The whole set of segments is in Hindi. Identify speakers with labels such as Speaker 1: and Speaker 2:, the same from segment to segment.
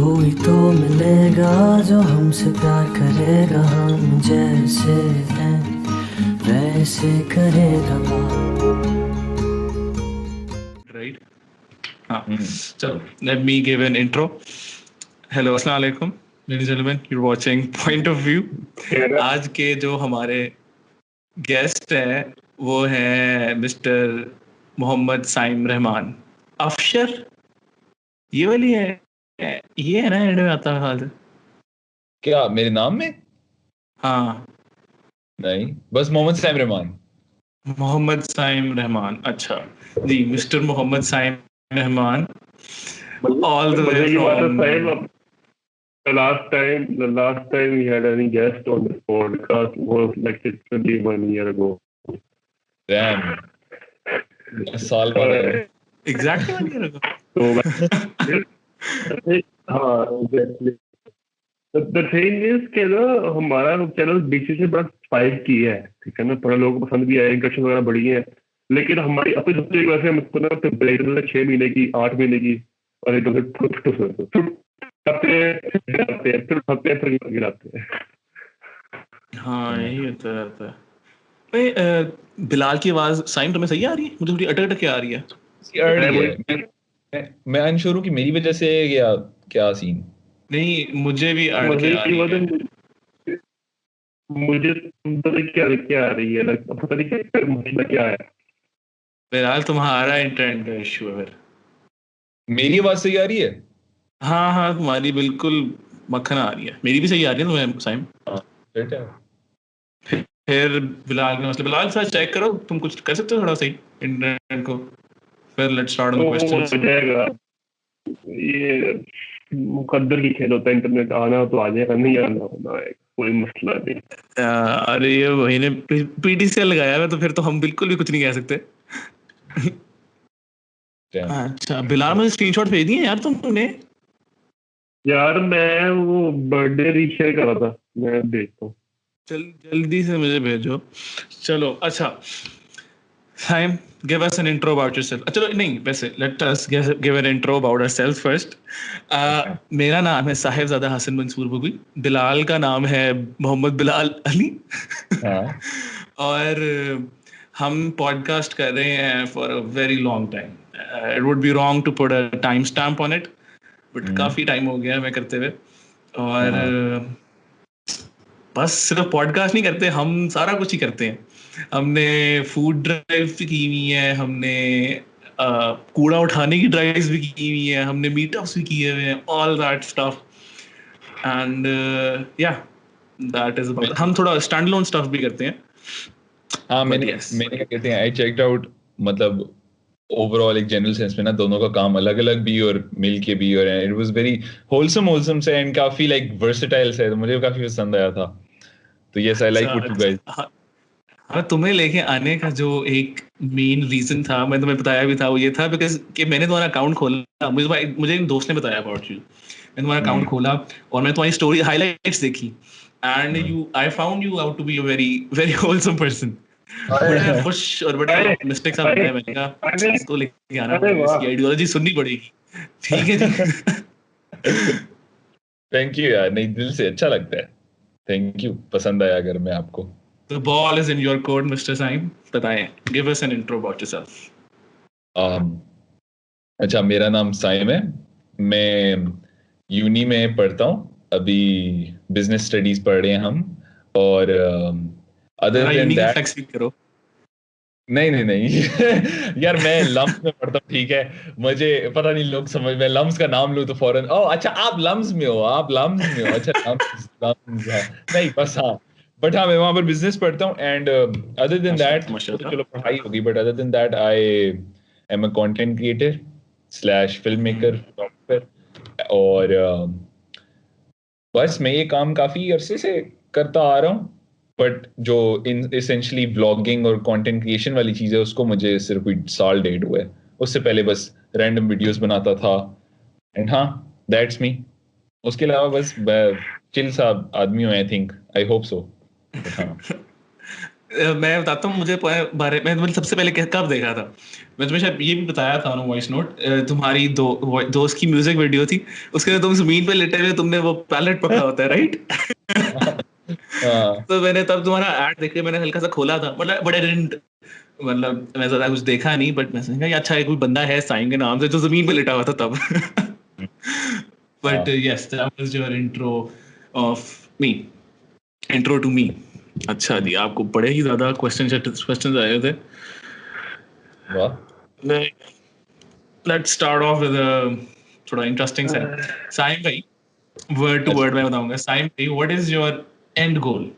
Speaker 1: कोई तो मिलेगा जो हमसे प्यार करेगा, हम जैसे हैं वैसे करेगा।
Speaker 2: Right? चलो, let me give an intro. Hello, अस्सलाम वालेकुम, ladies and gentlemen. You're watching Point of View. आज के जो हमारे गेस्ट हैं वो हैं मिस्टर मोहम्मद साइम रहमान। अफशर ये वाली है, ये है ना एंड में आता है ख्याल से।
Speaker 3: क्या मेरे नाम में?
Speaker 2: हाँ,
Speaker 3: नहीं, बस मोहम्मद साइम रहमान।
Speaker 2: मोहम्मद साइम रहमान। अच्छा जी, mister Mohammad Saim Rahman, all the way from
Speaker 4: The last time we had any guest on this podcast was like literally 1 year ago.
Speaker 3: Damn. साल बाद आया।
Speaker 2: exactly 1 year ago.
Speaker 4: So exactly. The thing is कि ना हमारा चैनल बीच से बड़ा स्पाइक किया है, ठीक है ना, थोड़ा लोगों को पसंद भी आया, इंटरेक्शन वगैरह बढ़ी है, लेकिन हमारी अपनी सबसे वैसे हमको ना 6 महीने की 8 महीने की और एकदम गिराते हैं।
Speaker 2: हाँ, यही होता रहता है। भाई बिलाल की आवाज साइम तुम्हें सही आ रही है? मुझे थोड़ी अटक अटक के आ रही है।
Speaker 3: मैं अनश्योर हूँ कि मेरी वजह से या क्या सीन।
Speaker 2: नहीं, मुझे भी अटक के आ रही है।
Speaker 4: मुझे क्या आ रही है, पता नहीं मसला क्या है।
Speaker 2: बिलाल तुम्हारा इंटरनेट का इशू है फिर।
Speaker 3: मेरी आवाज सही आ रही है?
Speaker 2: हाँ, तुम्हारी बिल्कुल मक्खन आ रही है। मेरी भी सही आ रही है तुम्हें साइम? फिर बिलाल का मसला। बिलाल सर चेक करो, तुम कुछ कर सकते हो थोड़ा सही इंटरनेट को। फिर let's start on the questions.
Speaker 4: हो जाएगा, ये मुकद्दर की खेल होता है, इंटरनेट आना तो आ जाएगा, नहीं आना होना है, कोई मसला नहीं।
Speaker 2: अरे ये वही ने पीटीसी लगाया है, तो फिर तो हम बिल्कुल भी कुछ नहीं कह सकते। अच्छा बिलाल, मुझे स्क्रीनशॉट भेज दिए यार तुमने।
Speaker 4: यार मैं वो बर्थडे रीशेयर कर रहा था, मैं देखता हूँ।
Speaker 2: जल्दी से मुझे भेजो। चलो अच्छा, Saim, give us an intro about yourself. चलो नहीं, वैसे let us give an intro about ourselves first. मेरा नाम है साहिबजादा हसन मंसूर बुगी। बिलाल का नाम है मोहम्मद बिलाल अली। और हम पॉडकास्ट कर रहे हैं for a very long time. It would be wrong to put a time stamp on it, but काफी टाइम हो गया हमें करते हुए। और बस सिर्फ पॉडकास्ट नहीं करते, हम सारा कुछ ही करते हैं। हमने फूड ड्राइव भी की हुई है, हमने कूड़ा उठाने की ड्राइव्स भी की हुई है, हमने मीटअप्स भी किए हुए हैं, ऑल दैट स्टफ। एंड या दैट इज अबाउट। हम थोड़ा स्टैंड अलोन स्टफ भी करते हैं।
Speaker 3: हाँ, मैंने क्या कहते हैं, आई चेक्ड आउट, मतलब ओवरऑल एक जनरल सेंस में ना दोनों का काम अलग अलग भी और मिल के भी, और इट वाज वेरी होलसम से एंड काफी लाइक वर्सेटाइल से, तो मुझे काफी पसंद आया था। तो yes, I like what you guys.
Speaker 2: हाँ, तुम्हें लेके आने का जो एक मेन रीजन था, मैं तुम्हें बताया भी था, वो ये था बिकॉज कि मैंने तुम्हारा अकाउंट खोला, मुझे एक दोस्त ने बताया अबाउट यू। मैंने तुम्हारा अकाउंट खोला और मैं तुम्हारी स्टोरी हाइलाइट्स देखी, and I found you out to be a very very wholesome person. बड़ा खुश और बड़ा मिस्टेक सा बनाया। मैंने कहा इसको लेके आना पड़ेगा, इसकी आइडियोलॉजी सुननी पड़ेगी। ठीक है जी।
Speaker 3: थैंक यू यार, नहीं दिल से अच्छा लगता है, थैंक यू। पसंद आया अगर मैं आपको।
Speaker 2: The ball is in your court, Mr. Saim. बताएं, give us an intro about yourself.
Speaker 3: अच्छा, मेरा नाम साइम है, मैं यूनी में पढ़ता हूँ अभी, बिजनेस स्टडीज पढ़ रहे हैं हम। और अदर देन दैट
Speaker 2: फ्लेक्स भी करो।
Speaker 3: नहीं यार, मैं लम्स में पढ़ता हूँ, ठीक है। मुझे पता नहीं, लोग समझ में लम्स का नाम लूँ तो फौरन अच्छा आप लम्स में हो, अच्छा लम्स हाँ, नहीं बस हाँ, बट हाँ मैं वहाँ पर बिजनेस पढ़ता हूँ। एंड अदर देन दैट, चलो पढ़ाई होगी, but other than that I am a content creator / film maker, photographer. और बस मैं ये काम काफी अरसे से करता आ रहा हूँ, बट जो एसेंशियली ब्लॉगिंग और कंटेंट क्रिएशन वाली चीज़ है उसको मुझे सिर्फ कोई साल डेढ़ हुआ है। उससे पहले बस रैंडम वीडियोस बनाता था, एंड हाँ, दैट्स मी। उसके अलावा बस चिल सा आदमी हूँ, I think, I hope so. हाँ
Speaker 2: मैं बताता हूँ मुझे बारे में मैंने सबसे पहले कब देखा था। मैं तुम्हें शायद ये भी बताया था ना वॉइस नोट, तुम्हारी दोस्त की म्यूजिक वीडियो थी, उसके अंदर तुम जमीन पे लेटे हुए तुमने वो पैलेट पकड़ा होता है, राइट?
Speaker 3: हाँ
Speaker 2: तो मैंने तब तुम्हारा ऐड देख के मैंने हल्का सा खोला था, मतलब मैं ज्यादा कुछ देखा नहीं, बट मैं समझा ये अच्छा है, कोई बंदा है साइम के नाम से जो जमीन पे लेटा हुआ था तब। But yes, that was your intro of me, intro to me. अच्छा जी, आपको बड़े ही ज्यादा क्वेश्चंस आए थे।
Speaker 3: वाह
Speaker 2: लेट्स स्टार्ट ऑफ विद थोड़ा इंटरेस्टिंग सा। साइम भाई, वर्ड टू वर्ड मैं बताऊंगा। साइम भाई, what is your end goal?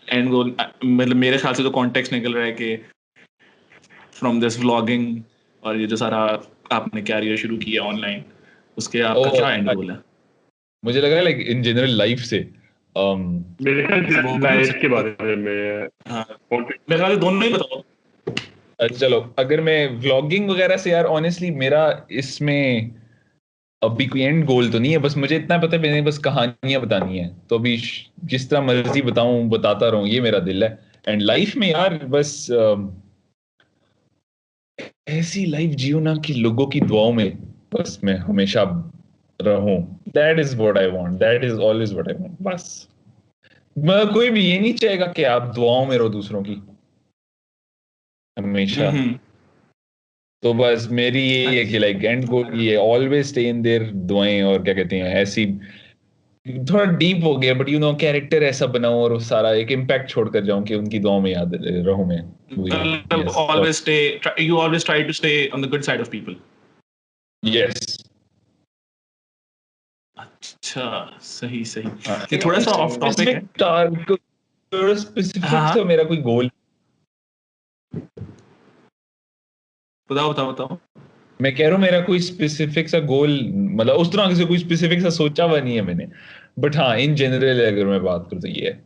Speaker 2: End goal मतलब मेरे ख्याल से तो कॉन्टेक्स्ट निकल रहा है कि फ्रॉम दिस व्लॉगिंग और ये जो सारा आपने कैरियर शुरू किया ऑनलाइन, उसके आपका क्या एंड गोल है?
Speaker 3: मुझे लगा लाइक इन जनरल लाइफ से
Speaker 4: मेरे ख्याल से
Speaker 2: वो भी हो
Speaker 4: लाइफ
Speaker 2: सकता
Speaker 4: के
Speaker 2: है।
Speaker 4: बारे में
Speaker 2: हाँ,
Speaker 4: content-
Speaker 2: मेरे ख्याल से दोनों ही बताओ।
Speaker 3: चलो अगर मैं व्लॉगिंग वगैरह से यार ऑनेस्टली मेरा इसमें अभी कोई एंड गोल तो नहीं है, बस मुझे इतना पता है मैंने बस कहानियां बतानी है, तो अभी जिस तरह मर्जी बताऊं बताता रहूं, ये मेरा दिल है। एंड लाइफ में यार बस ऐसी लाइफ जियो ना कि लोगों की दुआओं में बस मैं हमेशा रहूं। That is what I want, that is always what I want. बस कोई भी ये नहीं चाहेगा कि आप दुआओं में रहो दूसरों की हमेशा।
Speaker 2: हम्म।
Speaker 3: तो बस मेरी यही है कि लाइक एंड गोल ये ऑलवेज स्टे इन देयर दुआएं, और क्या कहते हैं ऐसी, थोड़ा डीप हो गया बट यू नो कैरेक्टर ऐसा बनाऊं और वो सारा एक इम्पैक्ट छोड़कर जाऊं कि उनकी दुआओं में याद रहूं मैं। वही
Speaker 2: मतलब
Speaker 3: yes
Speaker 2: you always try to stay on the good side of people.
Speaker 3: Yes.
Speaker 2: अच्छा, सही सही। ये थोड़ा सा ऑफ टॉपिक है।
Speaker 3: थोड़ा
Speaker 2: हाँ
Speaker 3: स्पेसिफिक
Speaker 2: हाँ,
Speaker 3: सा मेरा कोई गोल,
Speaker 2: बताओ बताओ बताओ।
Speaker 3: मैं कह रहा हूँ मेरा कोई स्पेसिफिक सा गोल, मतलब उस तरह से कोई स्पेसिफिक सा सोचा हुआ नहीं है मैंने, बट हाँ इन जनरल अगर मैं बात करूँ तो ये है।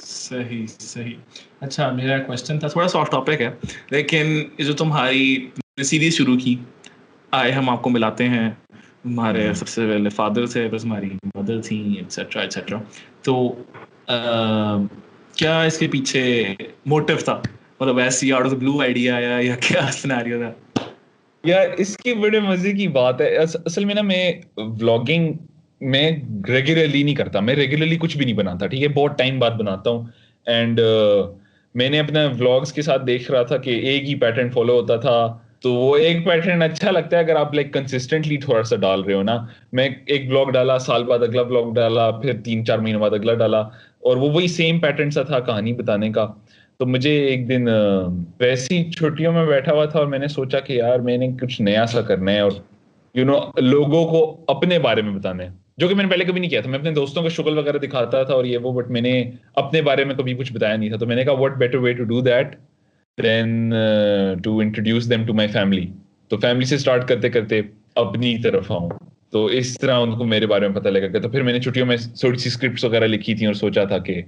Speaker 2: सही सही। अच्छा, मेरा क्वेश्चन था थोड़ा सा ऑफ टॉपिक है, लेकिन ये जो तुम्हारी सीरीज शुरू की, आए हम आपको मिलाते हैं, हमारे सबसे पहले फादर थे, बस हमारी मदर थी, एटसेट्रा एटसेट्रा। तो क्या इसके पीछे मोटिव था? मतलब वैसे ही out of the blue idea आया या क्या सिनेरियो था?
Speaker 3: यार इसकी बड़े मजे की बात है, असल में ना मैं व्लॉगिंग मैं रेगुलरली नहीं करता, मैं रेगुलरली कुछ भी नहीं बनाता, ठीक है, बहुत टाइम बाद बनाता हूँ। एंड मैंने अपने व्लॉग्स के साथ देख रहा था कि एक ही पैटर्न फॉलो होता था, तो वो एक पैटर्न अच्छा लगता है अगर आप लाइक कंसिस्टेंटली थोड़ा सा डाल रहे हो ना। मैं एक ब्लॉग डाला, साल बाद अगला ब्लॉग डाला, फिर 3-4 महीने बाद अगला डाला, और वो वही सेम पैटर्न सा था कहानी बताने का। तो मुझे एक दिन वैसी छुट्टियों में बैठा हुआ था और मैंने सोचा कि यार मैंने कुछ नया सा करना है, और यू नो लोगों को अपने बारे में बताना है, जो कि मैंने पहले कभी नहीं किया था। मैं अपने दोस्तों को शक्ल वगैरह दिखाता था और ये वो, बट मैंने अपने बारे में कभी कुछ बताया नहीं था। तो मैंने कहा what better way to do that then to introduce them to my family. तो फैमिली से स्टार्ट करते करते अपनी तरफ आऊं, तो इस तरह उनको मेरे बारे में पता लगा। तो फिर मैंने छुट्टियों में थोड़ी सी स्क्रिप्ट्स वगैरह लिखी थी और सोचा था कि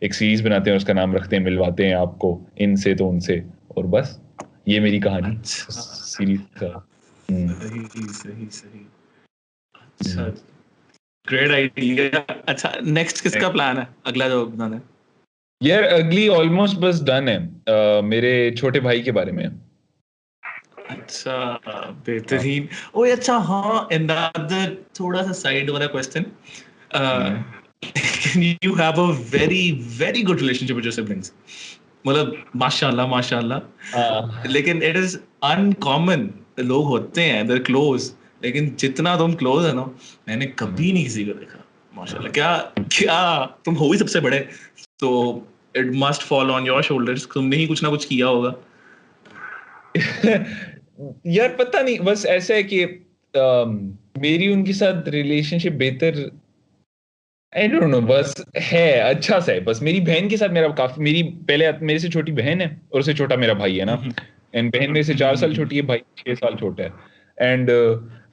Speaker 3: एक सीरीज बनाते हैं, उसका नाम रखते हैं मिलवाते हैं आपको इनसे तो उनसे, और बस ये मेरी कहानी
Speaker 2: अच्छा,
Speaker 3: सीरीज का।
Speaker 2: सही सही सही। अच्छा, ग्रेट आइडिया। अच्छा, नेक्स्ट किसका प्लान है, अगला जो बनाना है?
Speaker 3: यार अगली ऑलमोस्ट बस डन है, मेरे छोटे भाई के बारे में।
Speaker 2: अच्छा, बेहतरीन। ओए अच्छा, हाँ, another थोड़ा सा साइड वाला question. You have a very very good relationship with your siblings. मतलब माशाल्लाह माशाल्लाह।
Speaker 3: हाँ
Speaker 2: लेकिन it is uncommon, लोग होते हैं they're close, लेकिन जितना तुम close है ना, मैंने कभी नहीं किसी को देखा। माशाल्लाह, क्या क्या तुम हो ही सबसे बड़े, तो it must fall on your shoulders, तुमने ही कुछ ना कुछ किया होगा।
Speaker 3: यार पता नहीं, बस ऐसा है कि मेरी उनके साथ रिलेशनशिप बेहतर, आई डोंट नो, बस है अच्छा सा है। बस मेरी बहन के साथ मेरा काफी, मेरी पहले मेरे से छोटी बहन है और उससे छोटा मेरा भाई है ना। एंड बहन मेरे से 4 साल छोटी है, भाई 6 साल छोटा है। एंड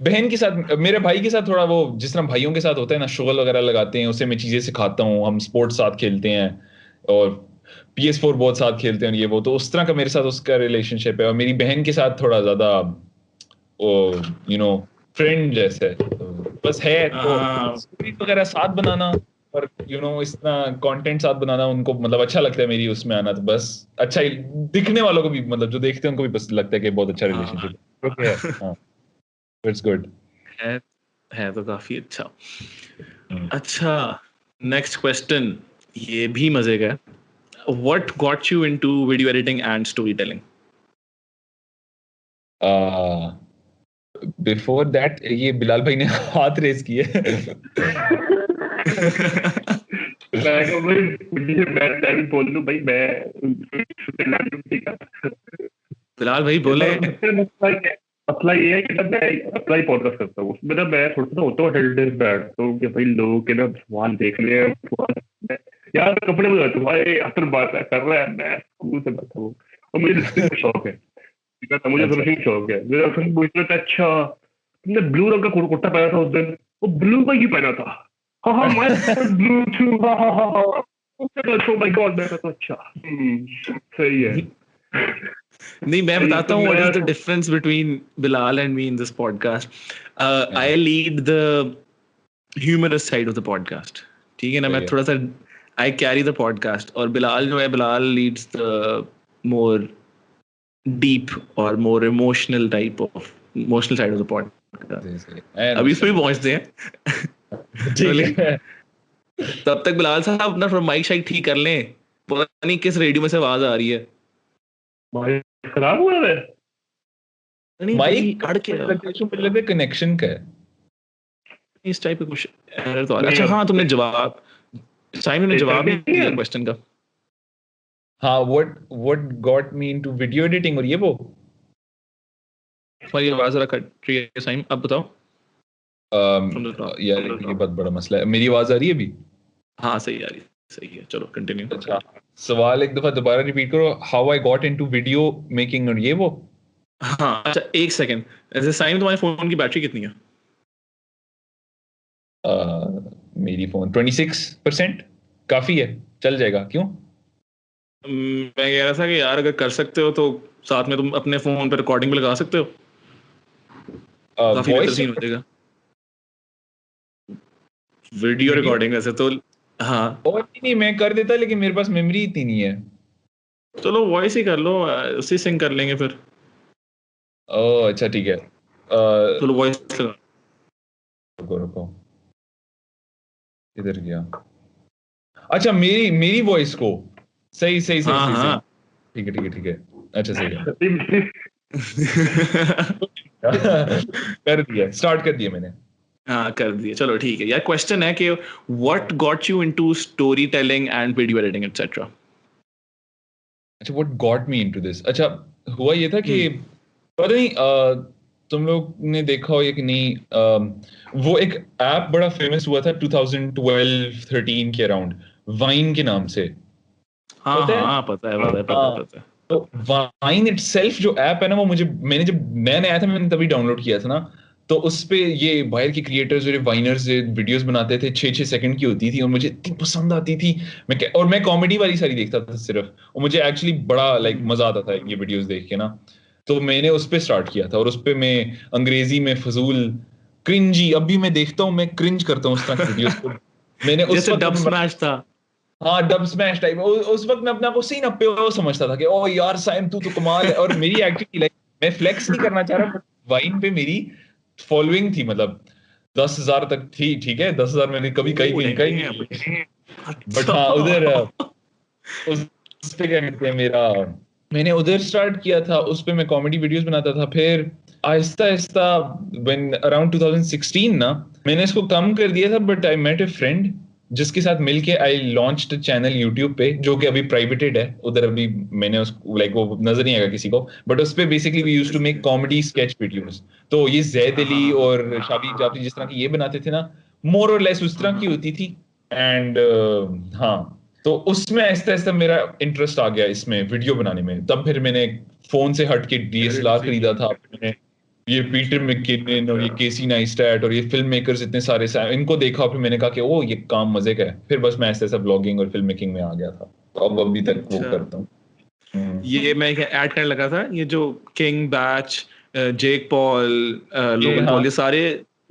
Speaker 3: बहन के साथ, मेरे भाई के साथ थोड़ा वो जिस तरह भाइयों के साथ होता है ना, शुगल वगैरह लगाते हैं, उसे मैं चीजें सिखाता हूँ, हम स्पोर्ट्स साथ खेलते हैं और PS4 बहुत साथ खेलते हैं, और ये वो, तो उस तरह का मेरे साथ उसका रिलेशनशिप है। और मेरी बहन के साथ थोड़ा ज्यादा फ्रेंड जैसे है। तो बस है, तो
Speaker 2: हाँ,
Speaker 3: स्टोरीज वगैरह साथ बनाना और इस तरह कंटेंट साथ बनाना उनको मतलब अच्छा लगता है मेरी उसमें आना, तो बस अच्छा ही दिखने वालों को भी मतलब जो देखते हैं उनको भी बस लगता है कि बहुत अच्छा रिलेशनशिप है। हाँ, इट्स गुड।
Speaker 2: है है तो काफी अच्छा। अच्छा, नेक्स्ट क्वेश्चन, ये भी मजे का है। What got you into video editing and storytelling?
Speaker 3: Before that ये बिलाल भाई ने हाथ रेस किए।
Speaker 4: मैं कहा भाई मुझे मैं भी बोल दूं भाई मैं ठीक है।
Speaker 2: बिलाल भाई बोले।
Speaker 4: मसला ये है कि ना मैं अप्लाई पॉडकास्ट करता हूँ उसमें ना मैं थोड़ा सा होता हूँ अटेंडेंस बैठ तो कि भाई लोग के ना सवाल देख रहे हैं यार कपड़े में जाता हूँ भाई असर बात है कर रहा है मैं स्कूल से बैठा हूँ और मुझे लिस्टिंग का शौक है, ठीक है ना, मुझे
Speaker 3: अच्छा।
Speaker 4: फिनिशिंग शौक है। मेरा फ्रेंड पूछ रहा था अच्छा तुमने ब्लू रंग का कुर्ता पहना था उस दिन, वो ब्लू का ही पहना था। हाँ हाँ मैं ब्लू टू हाँ हाँ हाँ हाँ oh my God मैं कहता अच्छा सही है।
Speaker 2: नहीं, मैं
Speaker 4: सही है,
Speaker 2: बताता
Speaker 4: तो
Speaker 2: हूँ व्हाट इज
Speaker 4: मैं
Speaker 2: the difference between Bilal and me in this podcast. I lead the humorous side of the podcast, ठीक है ना,
Speaker 3: सही
Speaker 2: मैं
Speaker 3: है।
Speaker 2: थोड़ा सा आई कैरी द पॉडकास्ट, और बिलाल जो है, Bilal leads the more deep और more emotional type of emotional side of the
Speaker 3: Sahi
Speaker 2: podcast.
Speaker 3: सही, आई
Speaker 2: अभी इसमें भी
Speaker 3: अंडरस्टैंड।
Speaker 2: पहुंचते हैं। तो
Speaker 3: ठीक
Speaker 2: लेकिन
Speaker 3: है।
Speaker 2: तब तक बिलाल साहब अपना माइक शाइक ठीक कर लें, पता नहीं किस रेडियो में से आवाज आ रही है।
Speaker 4: भाई खराब हुआ है।
Speaker 2: नहीं भाई,
Speaker 3: माइक
Speaker 2: अड़ के
Speaker 3: मुझे लगता है कनेक्शन का है।
Speaker 2: इस टाइप का कुछ एरर तो आ रहा है।
Speaker 4: नहीं
Speaker 2: अच्छा
Speaker 4: अब
Speaker 2: हाँ, तुमने जवाब साइमन ने जवाब नहीं
Speaker 4: करके
Speaker 2: दिया क्वेश्चन का।
Speaker 3: हाँ, what got me into video editing और ये वो
Speaker 2: तुम्हारी आवाज जरा कट रही है साइम, अब बताओ। From the top.
Speaker 3: यार ये बहुत बड़ा मसला है। मेरी आवाज आ रही है अभी?
Speaker 2: हाँ सही आ रही है, सही है, चलो कंटिन्यू।
Speaker 3: अच्छा, सवाल एक दफा दोबारा रिपीट करो। How I got into video making और ये वो।
Speaker 2: हाँ अच्छा, एक सेकंड। ऐसे साइम, तुम्हारे फोन की बैटरी कितनी है?
Speaker 3: मेरी फोन 26%, काफी है, चल जाएगा। क्यों?
Speaker 2: मैं कह रहा था कि यार अगर कर सकते हो तो साथ में तुम अपने फोन पे रिकॉर्डिंग भी लगा सकते हो, काफी बेहतर
Speaker 3: वॉइस
Speaker 2: सीन हो जाएगा। वीडियो
Speaker 3: वीडियो
Speaker 2: रिकॉर्डिंग वैसे तो हाँ,
Speaker 3: और नहीं, मैं कर देता लेकिन मेरे पास मेमोरी इतनी नहीं है।
Speaker 2: चलो वॉइस ही कर लो, उसी सिंग कर लेंगे फिर।
Speaker 3: ओह अच्छा ठीक है।
Speaker 2: चलो वॉइस लगा।
Speaker 3: रुको रुको, इधर गया। अच्छा, मेरी मेरी वॉइस को सही सही सही
Speaker 2: हाँ
Speaker 3: सही सही,
Speaker 2: हाँ।
Speaker 3: ठीक है ठीक है ठीक है। अच्छा सही है। कर दिया, स्टार्ट कर दिया मैंने।
Speaker 2: हाँ कर दिए, चलो ठीक है यार। क्वेश्चन है कि what got you into storytelling and video editing et cetera?
Speaker 3: अच्छा, what got me into this. अच्छा, हुआ ये था कि
Speaker 2: हम्म।
Speaker 3: पता नहीं तुम लोग ने देखा हो या कि नहीं, वो एक ऐप बड़ा फेमस हुआ था 2012-13 के अराउंड, वाइन के नाम से।
Speaker 2: हाँ
Speaker 3: पता है?
Speaker 2: हाँ, पता है पता है पता है
Speaker 3: हाँ,
Speaker 2: पता है।
Speaker 3: तो वाइन इटसेल्फ जो ऐप है ना, वो मैंने जब नया नया आया था मैंने तभी डाउनलोड किया था ना। तो उस पे ये बाहर के क्रिएटर्स और वाइनर्स वीडियोस बनाते थे, 6-6 सेकंड की होती थी और मुझे इतनी पसंद आती थी। और मैं कॉमेडी वाली सारी देखता था सिर्फ, और मुझे एक्चुअली बड़ा लाइक
Speaker 2: हम्म।
Speaker 3: मजा आता था ये वीडियोस देख के ना। तो मैंने उस पे स्टार्ट किया था और उस पे मैं अंग्रेजी में फजूल क्रिंजी, अभी मैं देखता हूँ मैं क्रिंज करता हूँ उस तरह की वीडियोस को। मैंने उस
Speaker 2: जैसे
Speaker 3: वक्त
Speaker 2: डब स्मैश था।
Speaker 3: हाँ, डब स्मैश टाइप उस वक्त मैं अपने आप को सही ना पे वो समझता था कि ओ यार साइम तू तो कमाल है। और मेरी एक्चुअली लाइक मैं फ्लेक्स नहीं करना चाह रहा, बट वाइन पे मेरी फॉलोइंग थी मतलब 10,000 तक थी। ठीक है, 10,000 मैंने कभी कहीं कहीं कहीं नहीं की। बट
Speaker 2: अच्छा।
Speaker 3: हाँ उधर उस पे क्या कहते हैं मेरा, मैंने उधर स्टार्ट किया था। उस पे मैं कॉमेडी वीडियोस बनाता था। फिर आहिस्ता आहिस्ता व्हेन अराउंड 2016 ना, मैंने इसको कम कर दिया था। But I met a friend जिसके साथ मिलके आई लॉन्च्ड चैनल यूट्यूब पे, जो कि अभी प्राइवेटेड है उधर। अभी मैंने उसको लाइक वो नजर नहीं आएगा किसी को, बट उस पे basically we used to make comedy sketch videos. तो ये जैद
Speaker 2: हाँ
Speaker 3: अली
Speaker 2: हाँ
Speaker 3: और शाबी जाफरी जिस तरह की ये बनाते थे ना, मोर और लेस उस
Speaker 2: हाँ
Speaker 3: तरह की
Speaker 2: हाँ।
Speaker 3: होती थी। एंड हाँ, तो उसमें आहिस्ता आहिस्ता मेरा इंटरेस्ट आ गया इसमें वीडियो बनाने में। तब फिर मैंने फोन से हट के डीएसएलआर खरीदा था। मैंने ये पीटर मैकिनन और ये केसी नाइस्टैट और ये फिल्म मेकर्स इतने सारे इनको देखा। फिर मैंने कहा कि ओ ये काम मजे का है। फिर बस मैं ऐसे ऐसा ब्लॉगिंग और फिल्म मेकिंग में आ गया था, तो अब अभी तक वो
Speaker 2: अच्छा,
Speaker 3: करता हूँ।
Speaker 2: ये मैं ऐड करने लगा था, ये जो किंग बैच, जेक पॉल,
Speaker 3: ये
Speaker 2: लोगन
Speaker 3: हाँ,
Speaker 2: पॉल, ये सारे